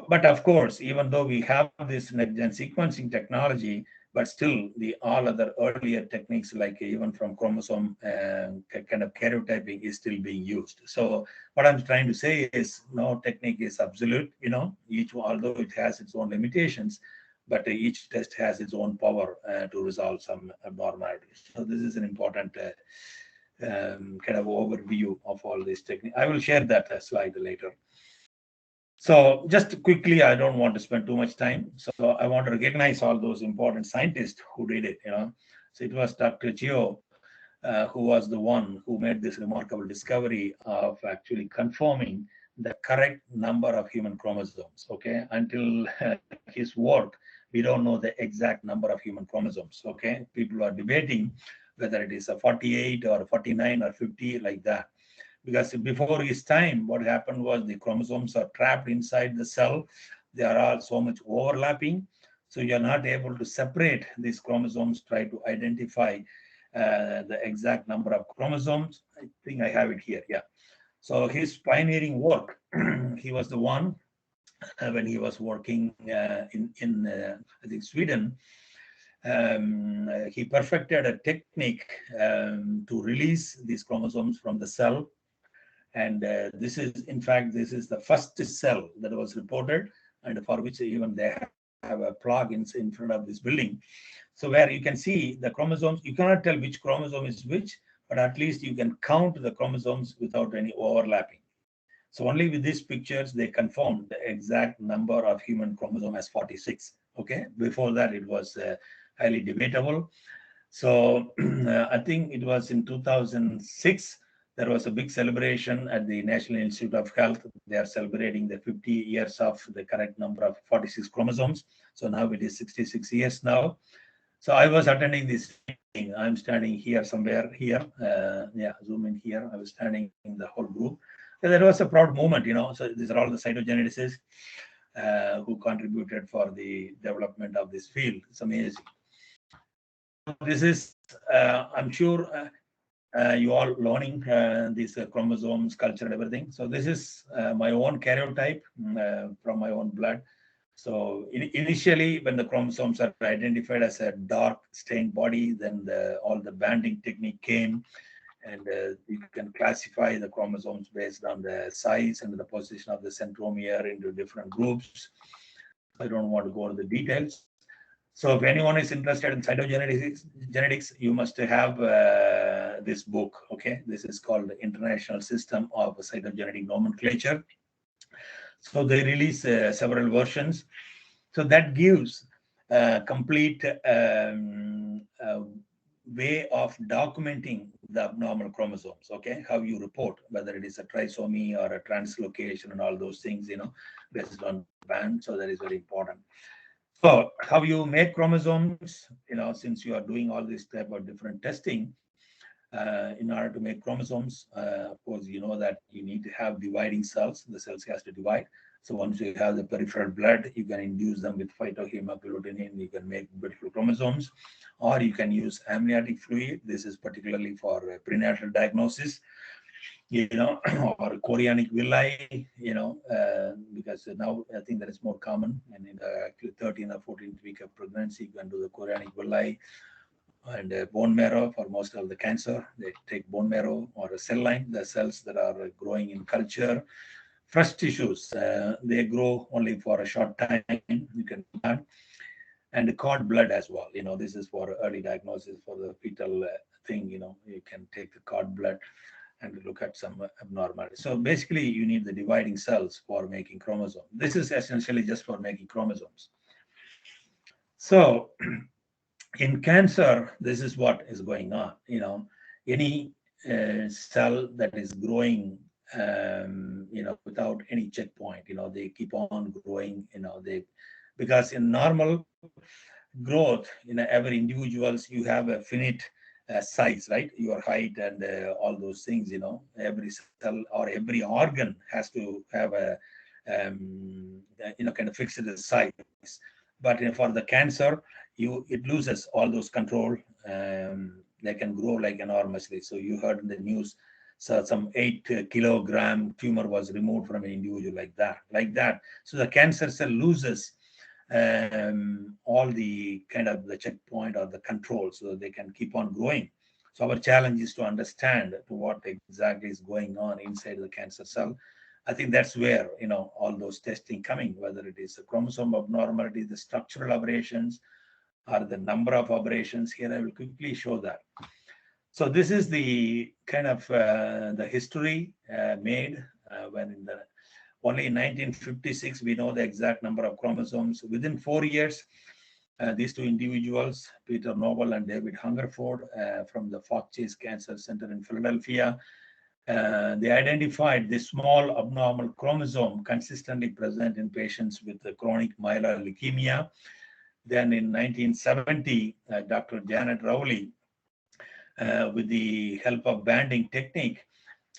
But of course, even though we have this next-gen sequencing technology, but still the all other earlier techniques, like even from chromosome kind of karyotyping, is still being used. So what I'm trying to say is no technique is absolute, each, although it has its own limitations, but each test has its own power to resolve some abnormalities. So this is an important kind of overview of all these techniques. I will share that slide later. So just quickly, I don't want to spend too much time. So I want to recognize all those important scientists who did it. So it was Dr. Chio, who was the one who made this remarkable discovery of actually confirming the correct number of human chromosomes. Okay, until his work, we don't know the exact number of human chromosomes. Okay, people are debating whether it is a 48 or 49 or 50, like that. Because before his time, what happened was the chromosomes are trapped inside the cell. They are all so much overlapping. So you're not able to separate these chromosomes, try to identify the exact number of chromosomes. I think I have it here. Yeah. So his pioneering work, he was the one when he was working in I think Sweden. He perfected a technique to release these chromosomes from the cell. And this is, in fact, this is the first cell that was reported, and for which even they have a plug in front of this building. So where you can see the chromosomes, you cannot tell which chromosome is which, but at least you can count the chromosomes without any overlapping. So only with these pictures, they confirmed the exact number of human chromosome as 46. Okay, before that, it was highly debatable. So I think it was in 2006, there was a big celebration at the National Institute of Health. They are celebrating the 50 years of the correct number of 46 chromosomes. So now it is 66 years now. So I was attending this meeting. I'm standing here somewhere here. Yeah, zoom in here. I was standing in the whole group. So there was a proud moment, So these are all the cytogeneticists who contributed for the development of this field. It's amazing. This is, I'm sure, you all learning these chromosomes, culture, and everything. So this is my own karyotype from my own blood. So initially, when the chromosomes are identified as a dark stained body, then all the banding technique came, and you can classify the chromosomes based on the size and the position of the centromere into different groups. I don't want to go into the details. So if anyone is interested in cytogenetics, you must have this book. Okay, this is called the International System of Cytogenetic Nomenclature. So they release several versions. So that gives a complete way of documenting the abnormal chromosomes. Okay, how you report whether it is a trisomy or a translocation and all those things, based on band. So that is very important. So how you make chromosomes, since you are doing all this type of different testing, in order to make chromosomes, of course, you know that you need to have dividing cells. The cells has to divide. So once you have the peripheral blood, you can induce them with phytohemagglutinin. You can make beautiful chromosomes, or you can use amniotic fluid. This is particularly for prenatal diagnosis. Or chorionic villi, because now I think that is more common. And in the actually 13th or 14th week of pregnancy, you can do the chorionic villi. And bone marrow for most of the cancer. They take bone marrow or a cell line, the cells that are growing in culture. Fresh tissues, they grow only for a short time. You can do that. And cord blood as well. This is for early diagnosis for the fetal thing. You can take the cord blood and look at some abnormality. So basically, you need the dividing cells for making chromosomes. This is essentially just for making chromosomes. So in cancer, this is what is going on. Any cell that is growing without any checkpoint. They keep on growing. Because in normal growth, every individuals, you have a finite size, right? Your height and all those things. Every cell or every organ has to have a kind of fixed size. But for the cancer, it loses all those control. They can grow like enormously. So you heard in the news, so some 8 kilogram tumor was removed from an individual like that. So the cancer cell loses all the kind of the checkpoint or the control, so they can keep on growing. So our challenge is to understand to what exactly is going on inside the cancer cell. I think that's where all those testing coming, whether it is a chromosome abnormality, the structural aberrations, or the number of aberrations. Here I will quickly show that. So this is the kind of the history made when only in 1956 we know the exact number of chromosomes. Within 4 years, these two individuals, Peter Noble and David Hungerford, from the Fox Chase Cancer Center in Philadelphia, they identified this small abnormal chromosome consistently present in patients with chronic myeloid leukemia. Then in 1970, Dr. Janet Rowley, with the help of banding technique,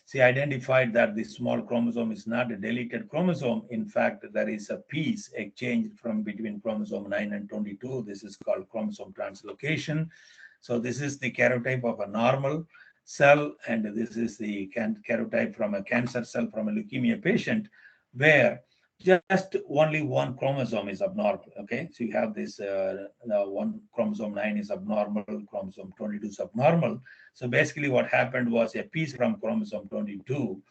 she identified that the small chromosome is not a deleted chromosome. In fact, there is a piece exchanged from between chromosome 9 and 22. This is called chromosome translocation. So this is the karyotype of a normal cell, and this is the karyotype from a cancer cell from a leukemia patient, where just only one chromosome is abnormal. Okay, so you have this one chromosome 9 is abnormal, chromosome 22 is abnormal. So basically what happened was a piece from chromosome 22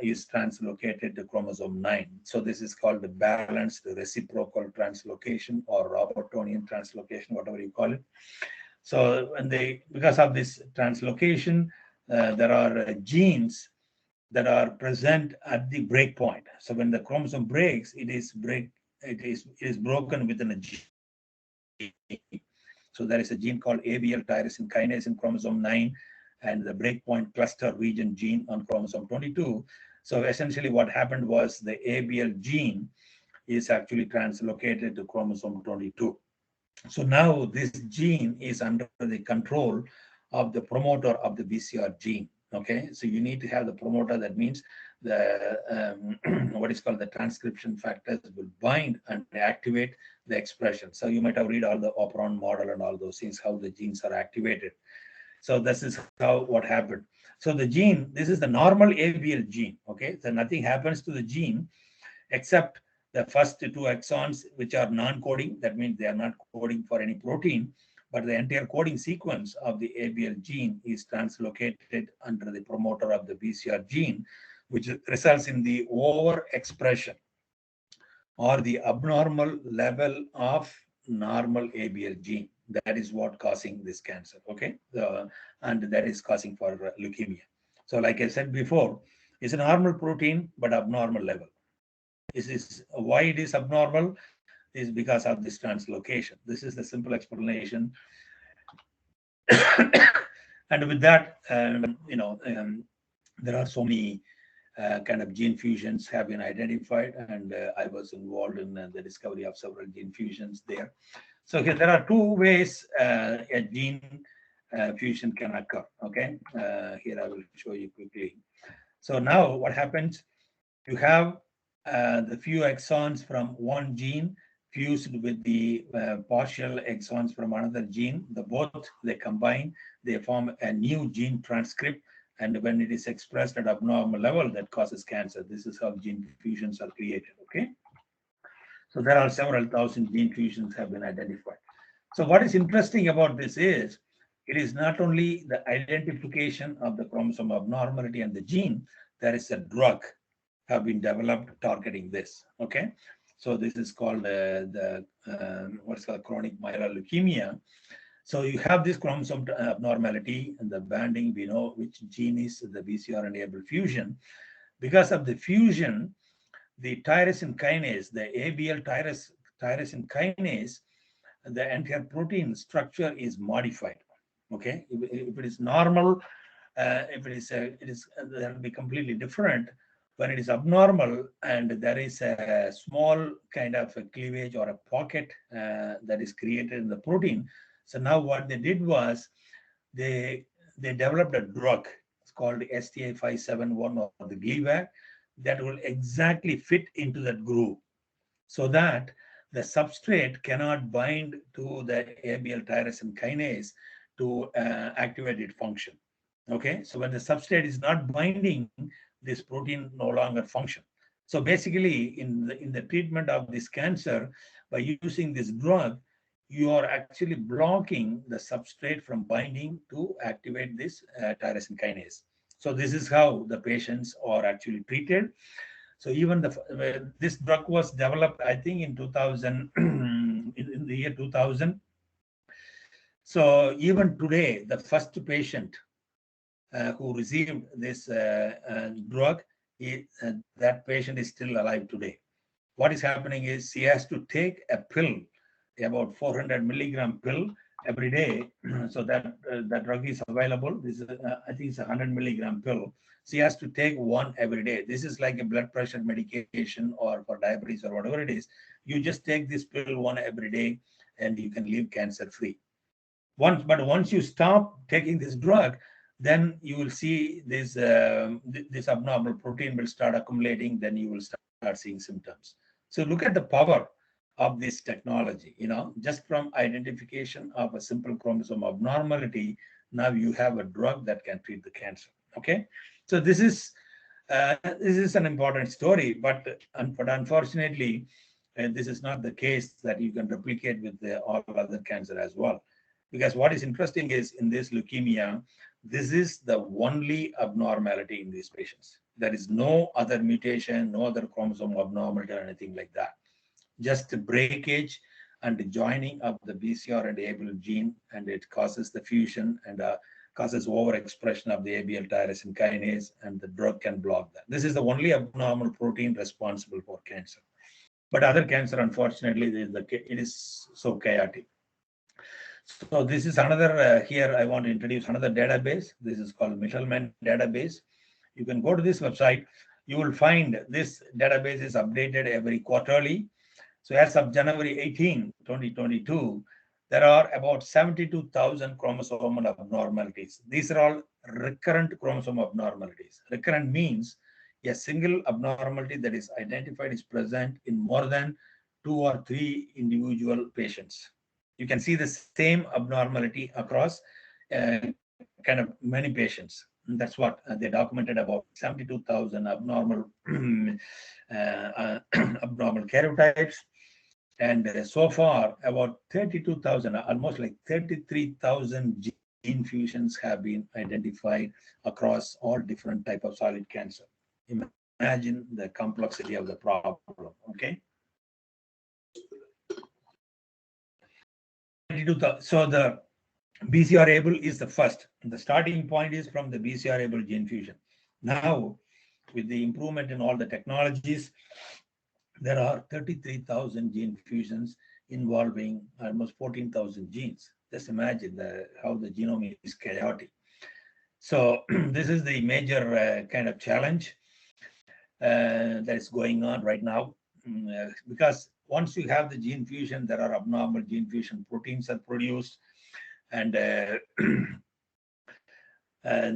is translocated to chromosome 9. So this is called the balanced reciprocal translocation or Robertsonian translocation, whatever you call it. So because of this translocation, there are genes that are present at the break point. So when the chromosome breaks, it is broken within a gene. So there is a gene called ABL tyrosine kinase in chromosome 9, and the breakpoint cluster region gene on chromosome 22. So essentially what happened was the ABL gene is actually translocated to chromosome 22. So now this gene is under the control of the promoter of the BCR gene. Okay, so you need to have the promoter. That means the what is called the transcription factors will bind and activate the expression. So you might have read all the operon model and all those things, how the genes are activated. So this is what happened. So the gene, this is the normal ABL gene. Okay, so nothing happens to the gene except the first two exons, which are non-coding. That means they are not coding for any protein, but the entire coding sequence of the ABL gene is translocated under the promoter of the BCR gene, which results in the overexpression or the abnormal level of normal ABL gene. That is what causing this cancer, okay? And that is causing for leukemia. So like I said before, it's a normal protein, but abnormal level. This is why it is abnormal is because of this translocation. This is the simple explanation. And with that, there are so many kind of gene fusions have been identified, and I was involved in the discovery of several gene fusions there. So here there are two ways a gene fusion can occur. Okay, here I will show you quickly. So now what happens? You have the few exons from one gene fused with the partial exons from another gene. They combine, they form a new gene transcript, and when it is expressed at abnormal level, that causes cancer. This is how gene fusions are created. Okay, so there are several thousand gene fusions have been identified. So what is interesting about this is it is not only the identification of the chromosome abnormality and the gene, there is a drug have been developed targeting this. Okay, so this is called what's called chronic myeloid leukemia. So you have this chromosome abnormality and the banding. We know which gene is the BCR enabled fusion. Because of the fusion, the tyrosine kinase, the ABL tyrosine kinase, the entire protein structure is modified. Okay, if it is normal If it is that will be completely different when it is abnormal and there is a small kind of a cleavage or a pocket that is created in the protein. So now what they did was they developed a drug. It's called STA 571 or the Gleevec that will exactly fit into that groove, so that the substrate cannot bind to the ABL tyrosine kinase to activate its function. Okay, so when the substrate is not binding, this protein no longer function. So basically, in the treatment of this cancer, by using this drug, you are actually blocking the substrate from binding to activate this tyrosine kinase. So this is how the patients are actually treated. So even this drug was developed, I think, in 2000, in the year 2000. So even today, the first patient who received this drug, that patient is still alive today. What is happening is he has to take a pill, about 400 milligram pill every day. So that drug is available. This is, I think it's a 100 milligram pill. So he has to take one every day. This is like a blood pressure medication or for diabetes or whatever it is. You just take this pill one every day and you can live cancer free. Once you stop taking this drug, then you will see this abnormal protein will start accumulating. Then you will start seeing symptoms. So look at the power of this technology. Just from identification of a simple chromosome abnormality, now you have a drug that can treat the cancer. Okay, so this is an important story, but unfortunately, this is not the case that you can replicate with all other cancer as well. Because what is interesting is in this leukemia, this is the only abnormality in these patients. There is no other mutation, no other chromosome abnormality or anything like that. Just breakage and joining of the BCR and ABL gene, and it causes the fusion and causes overexpression of the ABL tyrosine kinase, and the drug can block that. This is the only abnormal protein responsible for cancer. But other cancer, unfortunately, it is so chaotic. So this is another, here I want to introduce another database. This is called Mendelian database. You can go to this website. You will find this database is updated every quarterly. So as of January 18, 2022, there are about 72,000 chromosomal abnormalities. These are all recurrent chromosome abnormalities. Recurrent means a single abnormality that is identified is present in more than 2 or 3 individual patients. You can see the same abnormality across kind of many patients. And that's what they documented, about 72,000 abnormal abnormal karyotypes. And so far, about 32,000, almost like 33,000 gene fusions have been identified across all different types of solid cancer. Imagine the complexity of the problem, okay? So the BCR-ABL is the first. The starting point is from the BCR-ABL gene fusion. Now, with the improvement in all the technologies, there are 33,000 gene fusions involving almost 14,000 genes. Just imagine how the genome is chaotic. So this is the major kind of challenge that is going on right now, because once you have the gene fusion, there are abnormal gene fusion proteins are produced, and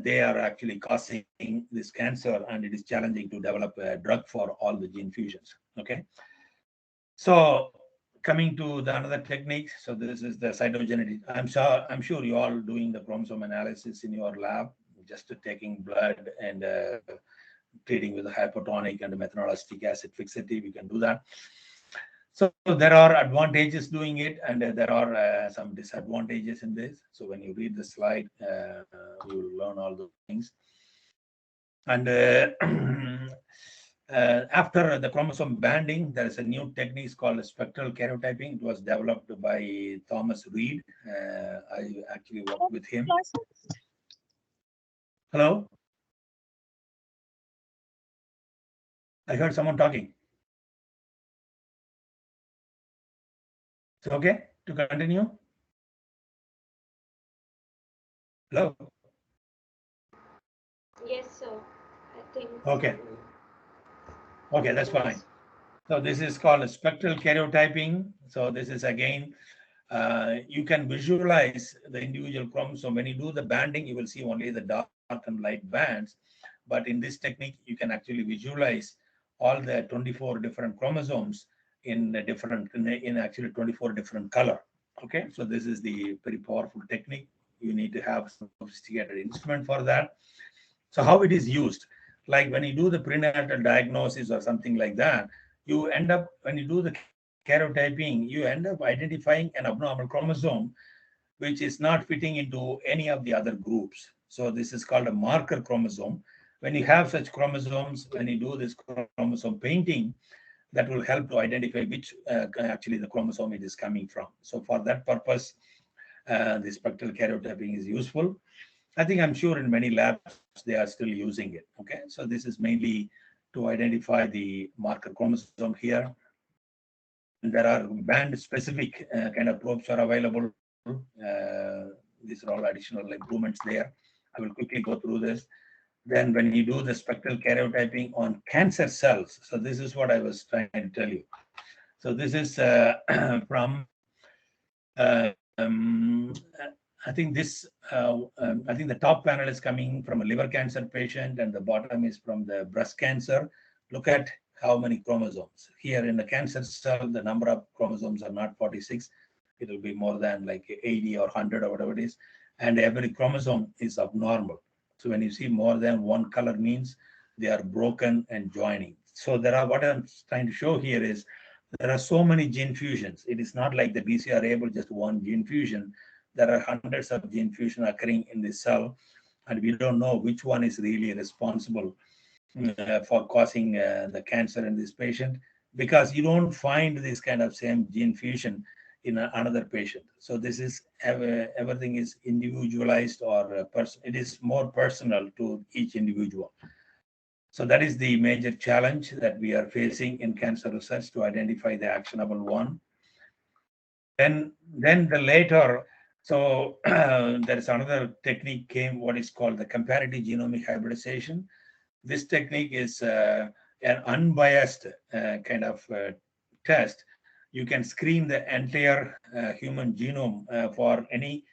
they are actually causing this cancer, and it is challenging to develop a drug for all the gene fusions. Okay, so coming to the another technique. So this is the cytogenetics. I'm sure you all doing the chromosome analysis in your lab, just taking blood and treating with hypotonic and methanolastic acid fixative. You can do that. So there are advantages doing it, and there are some disadvantages in this. So when you read the slide, you will learn all those things. And after the chromosome banding, there is a new technique called spectral karyotyping. It was developed by Thomas Reed. I actually worked with him. Hello? I heard someone talking. Is it okay to continue? Hello? Yes, sir. I think Okay, so. okay, that's fine. So this is called a spectral karyotyping. So this is again, you can visualize the individual chromosome. When you do the banding, you will see only the dark and light bands. But in this technique, you can actually visualize all the 24 different chromosomes in a different, in actually 24 different color. Okay, so this is the very powerful technique. You need to have sophisticated instrument for that. So how it is used, like when you do the prenatal diagnosis or something like that, you end up, when you do the karyotyping, you end up identifying an abnormal chromosome which is not fitting into any of the other groups. So this is called a marker chromosome. When you have such chromosomes, when you do this chromosome painting, that will help to identify which actually the chromosome it is coming from. So for that purpose, the spectral karyotyping is useful. I think I'm sure in many labs they are still using it. Okay, so this is mainly to identify the marker chromosome here. And there are band specific kind of probes are available. These are all additional improvements there. I will quickly go through this. Then when you do the spectral karyotyping on cancer cells, so this is what I was trying to tell you. So this is from um, I think this, I think the top panel is coming from a liver cancer patient and the bottom is from the breast cancer. Look at how many chromosomes. Here in the cancer cell, the number of chromosomes are not 46. It will be more than like 80 or 100 or whatever it is. And every chromosome is abnormal. So when you see more than one color means they are broken and joining. So there are, what I'm trying to show here is there are so many gene fusions. It is not like the BCR-ABL just one gene fusion. There are hundreds of gene fusion occurring in the cell, and we don't know which one is really responsible for causing the cancer in this patient, because you don't find this kind of same gene fusion in another patient. So this is everything is individualized, or it is more personal to each individual. So that is the major challenge that we are facing in cancer research, to identify the actionable one. Then the later, so there is another technique came, what is called the comparative genomic hybridization. This technique is an unbiased kind of test. You can screen the entire human genome for any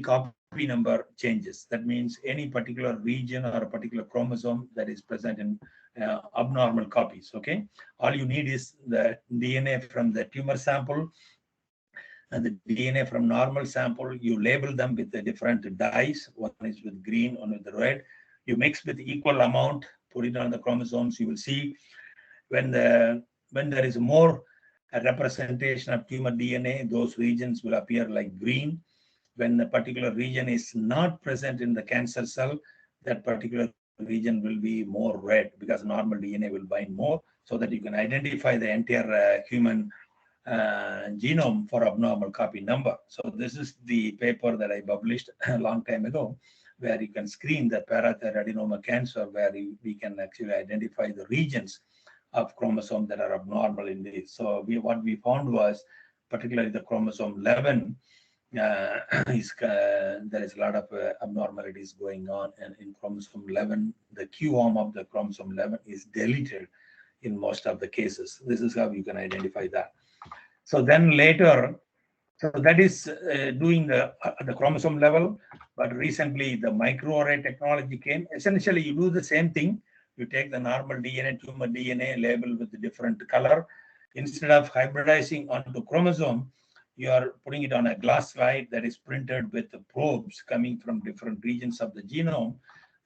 copy number changes. That means any particular region or a particular chromosome that is present in abnormal copies. Okay, all you need is the DNA from the tumor sample and the DNA from normal sample. You label them with the different dyes. One is with green, one with the red. You mix with equal amount, put it on the chromosomes. You will see when there is more representation of tumor DNA, those regions will appear like green. When a particular region is not present in the cancer cell, that particular region will be more red, because normal DNA will bind more, so that you can identify the entire human genome for abnormal copy number. So this is the paper that I published a long time ago, where you can screen the parathyroidadenoma cancer, where we can actually identify the regions of chromosome that are abnormal in this. So what we found was, particularly the chromosome 11, there is a lot of abnormalities going on, and in chromosome 11, the Q arm of the chromosome 11 is deleted in most of the cases. This is how you can identify that. So then later, so that is doing the chromosome level, but recently the microarray technology came. Essentially, you do the same thing. You take the normal DNA, tumor DNA, label with a different color. Instead of hybridizing onto chromosome, you are putting it on a glass slide that is printed with the probes coming from different regions of the genome.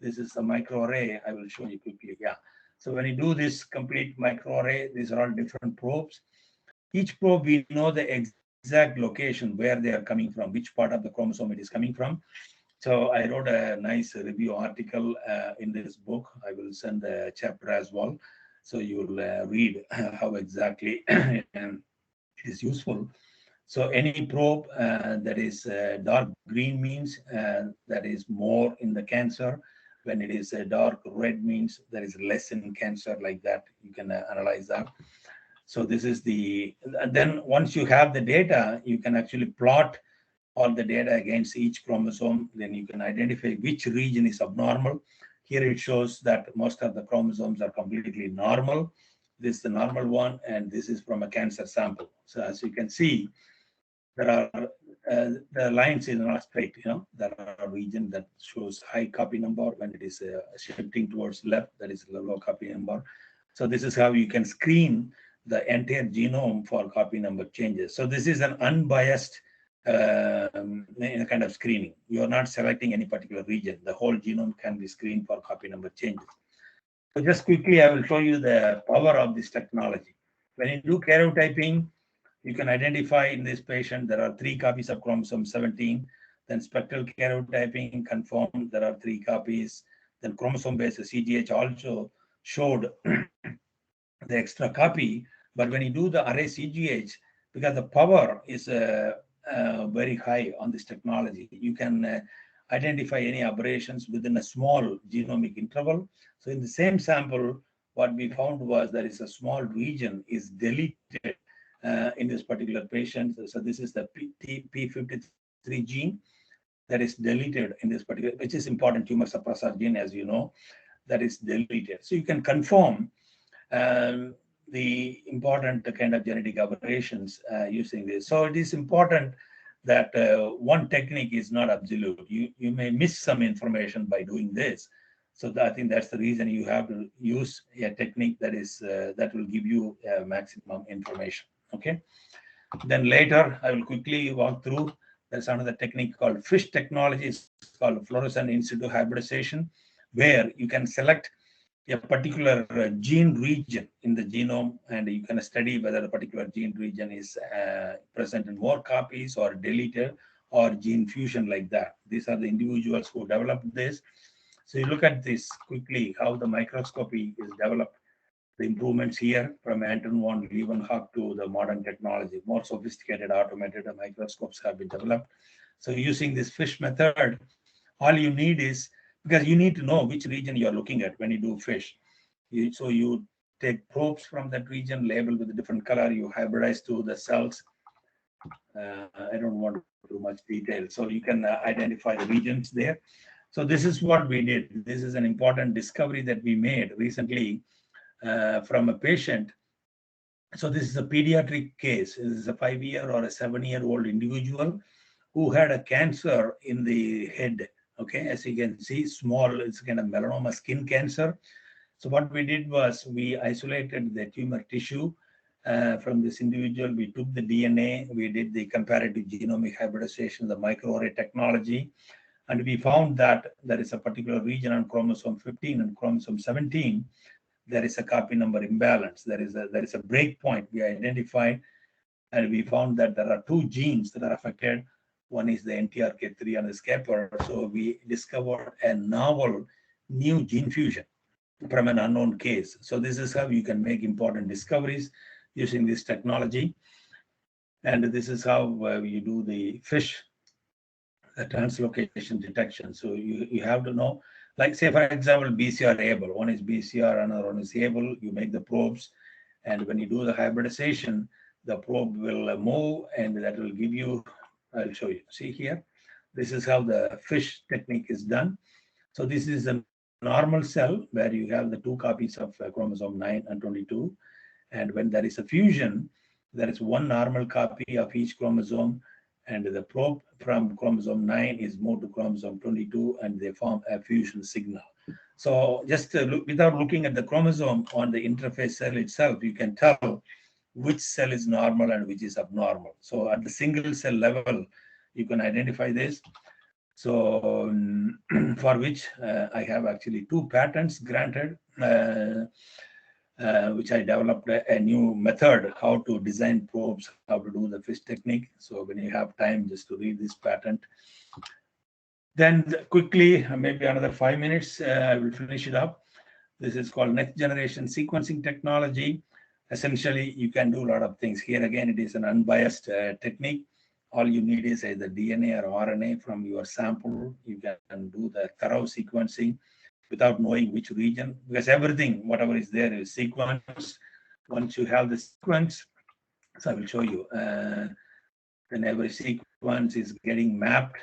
This is a microarray. I will show you quickly. Yeah. So when you do this complete microarray, these are all different probes. Each probe, we know the exact location where they are coming from, which part of the chromosome it is coming from. So I wrote a nice review article in this book. I will send a chapter as well. So you will read how exactly it is useful. So any probe that is dark green means that is more in the cancer. When it is dark red means there is less in cancer, like that. You can analyze that. So this is then once you have the data, you can actually plot all the data against each chromosome. Then you can identify which region is abnormal. Here it shows that most of the chromosomes are completely normal. This is the normal one, and this is from a cancer sample. So as you can see, there are the lines is not straight. There are a region that shows high copy number when it is shifting towards left, that is low copy number. So this is how you can screen the entire genome for copy number changes. So this is an unbiased kind of screening. You are not selecting any particular region. The whole genome can be screened for copy number changes. So just quickly, I will show you the power of this technology. When you do karyotyping, you can identify in this patient there are 3 copies of chromosome 17. Then spectral karyotyping confirmed there are 3 copies. Then chromosome-based CGH also showed the extra copy. But when you do the array CGH, because the power is very high on this technology, you can identify any aberrations within a small genomic interval. So in the same sample, what we found was there is a small region is deleted in this particular patient. So this is the P53 gene that is deleted in this particular, which is important tumor suppressor gene, as you know, that is deleted. So you can confirm the important kind of genetic aberrations using this. So it is important that one technique is not absolute. You may miss some information by doing this. So I think that's the reason you have to use a technique that is that will give you maximum information. Okay. Then later I will quickly walk through. There's another technique called FISH technology. It's called fluorescent in situ hybridization, where you can select a particular gene region in the genome, and you can study whether a particular gene region is present in more copies or deleted or gene fusion like that. These are the individuals who developed this. So you look at this quickly, how the microscopy is developed, the improvements here from Anton von Leeuwenhoek to the modern technology. More sophisticated automated microscopes have been developed. So using this FISH method, all you need is, because you need to know which region you're looking at when you do FISH. So you take probes from that region, label with a different color, you hybridize to the cells. I don't want to do much detail. So you can identify the regions there. So this is what we did. This is an important discovery that we made recently from a patient. So this is a pediatric case. This is a 5-year or a 7-year-old individual who had a cancer in the head. Okay, as you can see, small, it's kind of melanoma skin cancer. So what we did was we isolated the tumor tissue from this individual. We took the DNA, we did the comparative genomic hybridization, the microarray technology, and we found that there is a particular region on chromosome 15 and chromosome 17. There is a copy number imbalance. There is a break point we identified, and we found that there are 2 genes that are affected. One is the NTRK3 and the scapper. So we discovered a novel new gene fusion from an unknown case. So this is how you can make important discoveries using this technology. And this is how you do the FISH translocation detection. So you have to know, like say for example, BCR able. One is BCR, another one is able. You make the probes, and when you do the hybridization, the probe will move, and that will give you, I'll show you. See here, this is how the FISH technique is done. So this is a normal cell where you have the 2 copies of chromosome 9 and 22. And when there is a fusion, there is 1 normal copy of each chromosome, and the probe from chromosome 9 is moved to chromosome 22, and they form a fusion signal. So just without looking at the chromosome on the interface cell itself, you can tell which cell is normal and which is abnormal. So at the single cell level, you can identify this. So for which I have actually 2 patents granted, which I developed a new method, how to design probes, how to do the FISH technique. So when you have time just to read this patent. Then quickly, maybe another 5 minutes, I will finish it up. This is called next generation sequencing technology. Essentially, you can do a lot of things. Here again, it is an unbiased technique. All you need is either DNA or RNA from your sample. You can do the thorough sequencing without knowing which region, because everything, whatever is there, is sequenced. Once you have the sequence, so I will show you, then every sequence is getting mapped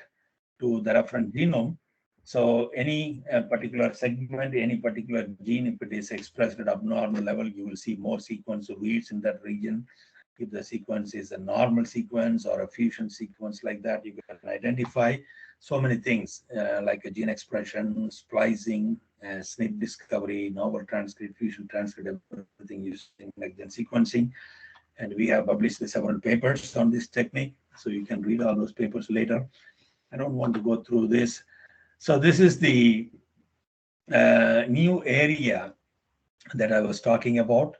to the reference genome. So any particular segment, any particular gene, if it is expressed at abnormal level, you will see more sequence of reads in that region. If the sequence is a normal sequence or a fusion sequence like that, you can identify so many things like a gene expression, splicing, SNP discovery, novel transcript, fusion transcript, everything using next-gen sequencing. And we have published several papers on this technique, so you can read all those papers later. I don't want to go through this. So this is the new area that I was talking about.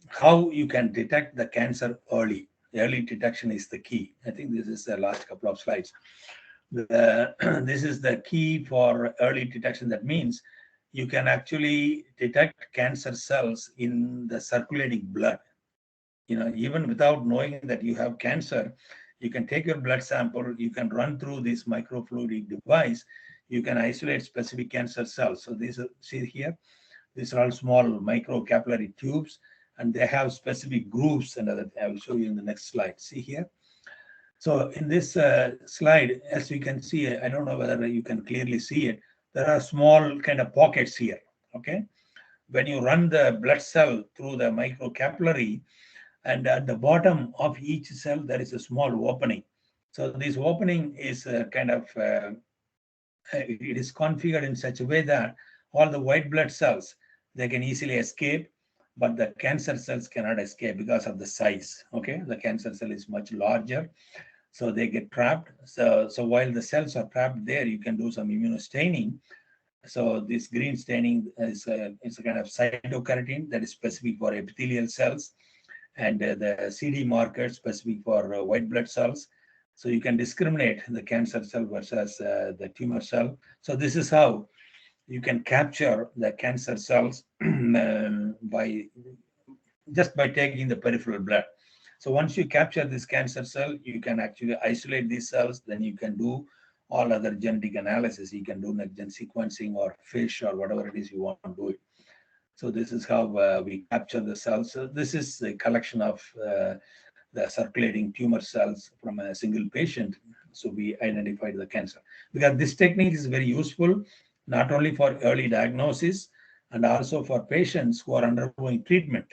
How you can detect the cancer early. Early detection is the key. I think this is the last couple of slides. This is the key for early detection. That means you can actually detect cancer cells in the circulating blood. Even without knowing that you have cancer, you can take your blood sample, you can run through this microfluidic device, you can isolate specific cancer cells. So these are, see here, these are all small microcapillary tubes, and they have specific grooves, and I will show you in the next slide. See here. So in this slide, as you can see, I don't know whether you can clearly see it, there are small kind of pockets here, okay? When you run the blood cell through the microcapillary, and at the bottom of each cell, there is a small opening. So this opening is it is configured in such a way that all the white blood cells, they can easily escape, but the cancer cells cannot escape because of the size, okay? The cancer cell is much larger, so they get trapped. So while the cells are trapped there, you can do some immunostaining. So this green staining is it's a kind of cytokeratin that is specific for epithelial cells, and the CD marker specific for white blood cells. So you can discriminate the cancer cell versus the tumor cell. So this is how you can capture the cancer cells by taking the peripheral blood. So once you capture this cancer cell, you can actually isolate these cells. Then you can do all other genetic analysis. You can do next-gen sequencing or FISH or whatever it is you want to do it. So this is how we capture the cells. So this is a collection of the circulating tumor cells from a single patient. So we identified the cancer. Because this technique is very useful, not only for early diagnosis, and also for patients who are undergoing treatment.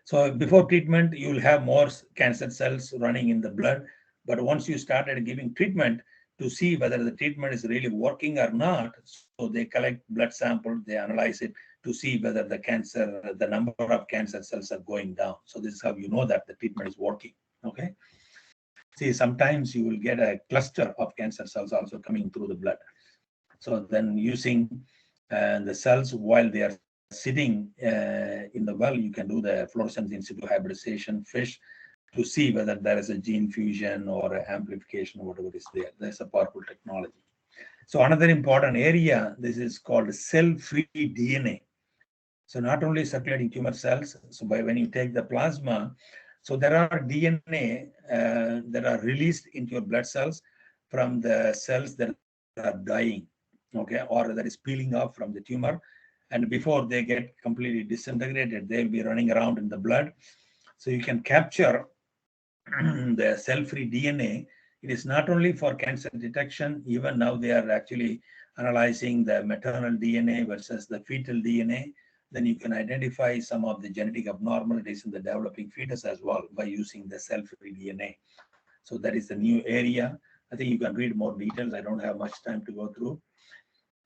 So before treatment, you will have more cancer cells running in the blood. But once you started giving treatment, to see whether the treatment is really working or not, so they collect blood sample, they analyze it to see whether the number of cancer cells are going down. So this is how you know that the treatment is working, okay? See, sometimes you will get a cluster of cancer cells also coming through the blood. So then using the cells while they are sitting in the well, you can do the fluorescence in situ hybridization FISH to see whether there is a gene fusion or amplification or whatever is there. That's a powerful technology. So another important area, this is called cell-free DNA. So not only circulating tumor cells, so when you take the plasma, so there are DNA that are released into your blood cells from the cells that are dying, okay, or that is peeling off from the tumor. And before they get completely disintegrated, they'll be running around in the blood. So you can capture the cell-free DNA. It is not only for cancer detection, even now they are actually analyzing the maternal DNA versus the fetal DNA. Then you can identify some of the genetic abnormalities in the developing fetus as well by using the cell-free DNA. So that is the new area. I think you can read more details. I don't have much time to go through.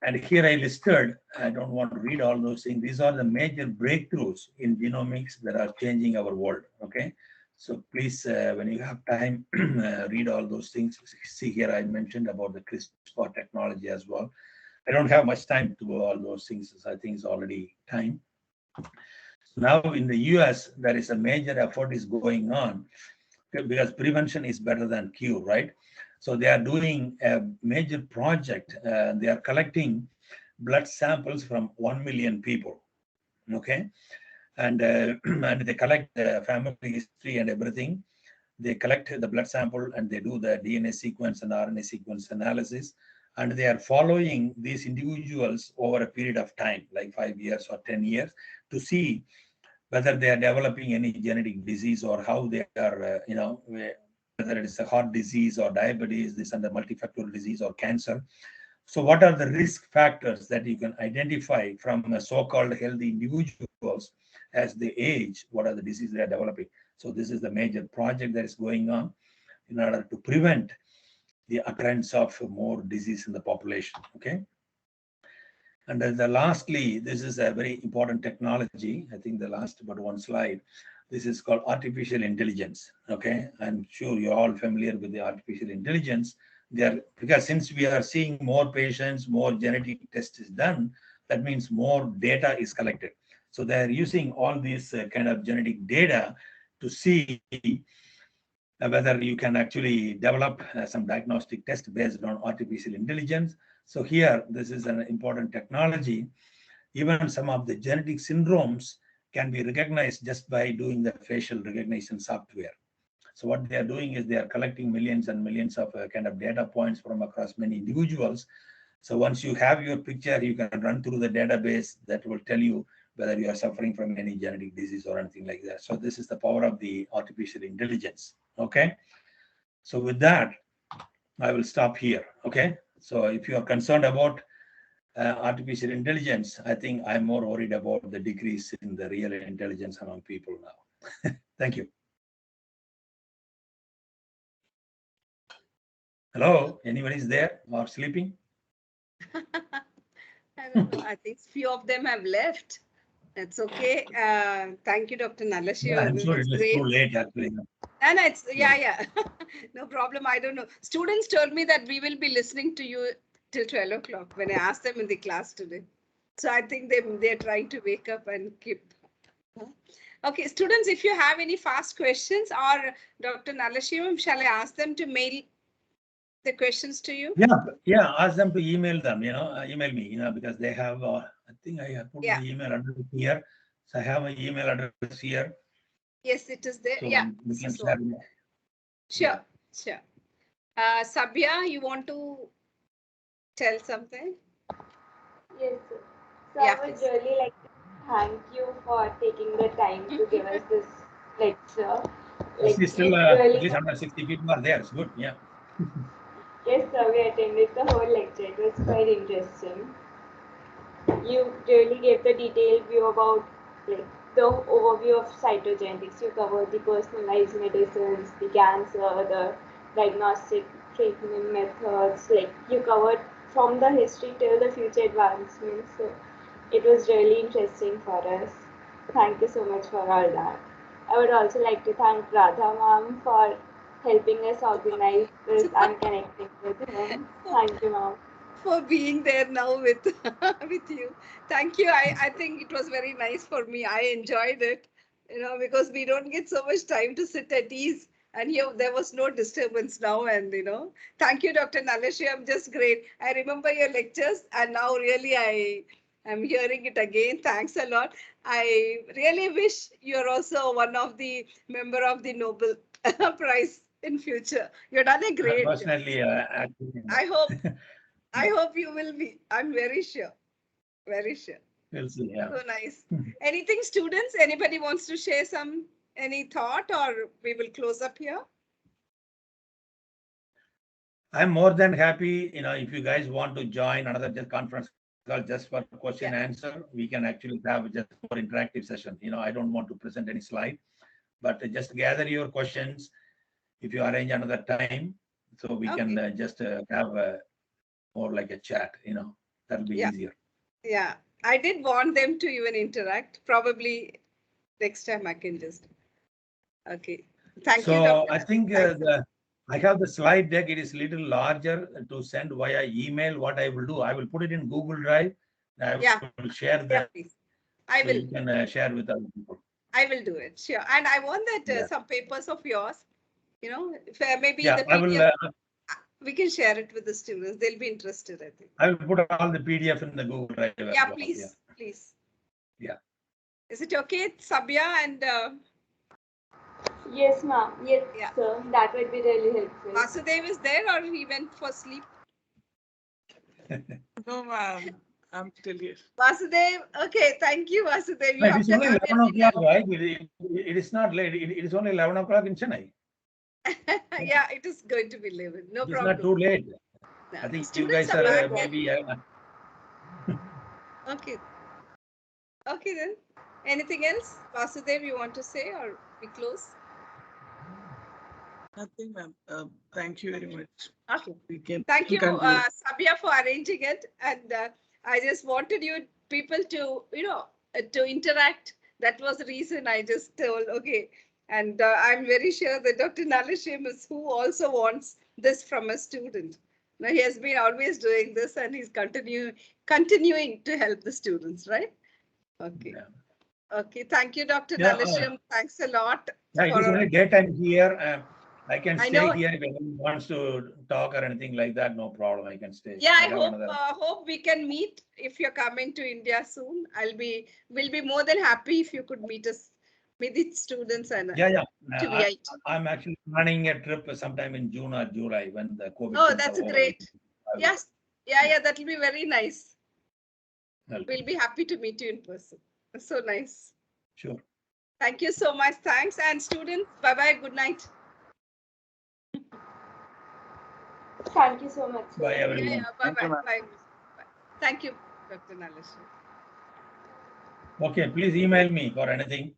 And here I listed, I don't want to read all those things. These are the major breakthroughs in genomics that are changing our world, okay? So please, when you have time, read all those things. See here, I mentioned about the CRISPR technology as well. I don't have much time to go all those things. So I think it's already time. Now in the US, there is a major effort is going on because prevention is better than cure, right? So they are doing a major project. They are collecting blood samples from 1 million people, okay? And, and they collect the family history and everything. They collect the blood sample and they do the DNA sequence and RNA sequence analysis. And they are following these individuals over a period of time, like 5 years or 10 years, to see whether they are developing any genetic disease or how they are, whether it is a heart disease or diabetes, this under multifactorial disease or cancer. So what are the risk factors that you can identify from so-called healthy individuals as they age? What are the diseases they are developing? So this is the major project that is going on in order to prevent the occurrence of more disease in the population. Okay. And then lastly, this is a very important technology. I think the last but one slide. This is called artificial intelligence. Okay, I'm sure you're all familiar with the artificial intelligence. Because since we are seeing more patients, more genetic tests is done, that means more data is collected. So they're using all these kind of genetic data to see whether you can actually develop some diagnostic test based on artificial intelligence. So here, this is an important technology. Even some of the genetic syndromes can be recognized just by doing the facial recognition software. So what they are doing is they are collecting millions and millions of kind of data points from across many individuals. So once you have your picture, you can run through the database that will tell you whether you are suffering from any genetic disease or anything like that. So this is the power of the artificial intelligence. Okay. So with that, I will stop here. Okay. So if you are concerned about artificial intelligence, I think I'm more worried about the decrease in the real intelligence among people now. Thank you. Hello, anybody is there or sleeping? I don't know. I think few of them have left. That's okay. Thank you, Dr. Nalashiv. I'm sure It's it is great. too late actually. And it's yeah. No problem. I don't know. Students told me that we will be listening to you till 12 o'clock when I asked them in the class today. So I think they're trying to wake up and keep. Okay, students, if you have any fast questions or Dr. Nalashivam, shall I ask them to mail the questions to you? Yeah. Ask them to email them. Email me. Because they have. I think I have put my email address here. So I have my email address here. Yes, it is there. So yeah. we can share. Sure. Sabya, you want to tell something? Yes, sir. So Yeah, I would please. really like to thank you for taking the time to give us this lecture. Like, Actually, still it at really, least 160 people are there. It's good. Yeah. yes, sir, we attended the whole lecture. It was quite interesting. You really gave the detailed view about like the overview of cytogenetics. You covered the personalized medicines, the cancer, the diagnostic treatment methods. Like you covered from the history till the future advancements. So it was really interesting for us. Thank you so much for all that. I would also like to thank Radha ma'am for helping us organize this and connecting with him. Thank you, ma'am. For being there now with with you. Thank you. I think it was very nice for me. I enjoyed it, because we don't get so much time to sit at ease. And here there was no disturbance now. And thank you, Dr. Nalashi. I'm just great. I remember your lectures, and now really I am hearing it again. Thanks a lot. I really wish you're also one of the member of the Nobel Prize in future. You've done a great job. Unfortunately, actually, I hope you will be. I'm very sure. Very sure. we'll see. Yeah. So nice. Anything, students? Anybody wants to share any thought, or we will close up here? I'm more than happy. If you guys want to join another conference call just for question answer, we can actually have just more interactive session. I don't want to present any slide, but just gather your questions. If you arrange another time, so we can just have more like a chat. That'll be easier. Yeah, I did want them to even interact. Probably next time I can just. Okay. Thank you, So Dr. I think I have the slide deck. It is a little larger to send via email. What I will do, I will put it in Google Drive. I will share that. Please. I will. You can share with other people. I will do it. Sure. And I want that some papers of yours, if maybe the PDF. I will. We can share it with the students. They'll be interested, I think. I will put all the PDF in the Google Drive. Yeah, please. Please. Yeah. Is it okay, Sabya and Yes, ma'am. Yes, sir. That would be really helpful. Vasudev is there, or he went for sleep? No, ma'am. I'm still here. Vasudev, okay. Thank you, Vasudev. It is only 11 o'clock, right? It is not late. It is only 11 o'clock in Chennai. Yeah, it is going to be living. No It's problem. not too late. No, I think you students guys are are back. maybe. Okay. Okay then. Anything else, Vasudev, you want to say, or we close? Nothing, ma'am. Thank you very much. Okay. We can Thank you, conclude. Sabia, for arranging it. And I just wanted you people to, to interact. That was the reason I just told, okay. And I'm very sure that Dr. Nalashim is who also wants this from a student. Now, he has been always doing this and he's continuing to help the students, right? Okay. Yeah. Okay. Thank you, Dr. Yeah, Nalashim. Thanks a lot. Yeah, it is for only daytime here. I can I stay know. here if anyone wants to talk or anything like that. No problem. I can stay. Yeah, I have hope another- hope we can meet if you're coming to India soon. We'll be more than happy if you could meet us, meet the students and Yeah, yeah. to VIT. I'm actually planning a trip sometime in June or July when the COVID. Oh, things that's are over. great. I will- Yes, yeah, that'll be very nice. Well, We'll be happy to meet you in person. That's so nice. Sure. Thank you so much. Thanks, and students. Bye bye. Good night. Thank you so much, sir. Bye, everyone. Yeah, bye Thank you, bye. ma'am. Bye. Thank you, Dr. Nalashim. Okay, please email me for anything.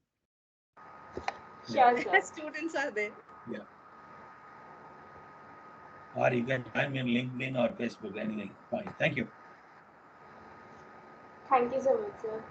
Sure, sir. Students are there. Or you can find me on LinkedIn or Facebook, anything. Fine. Thank you. Thank you so much, sir.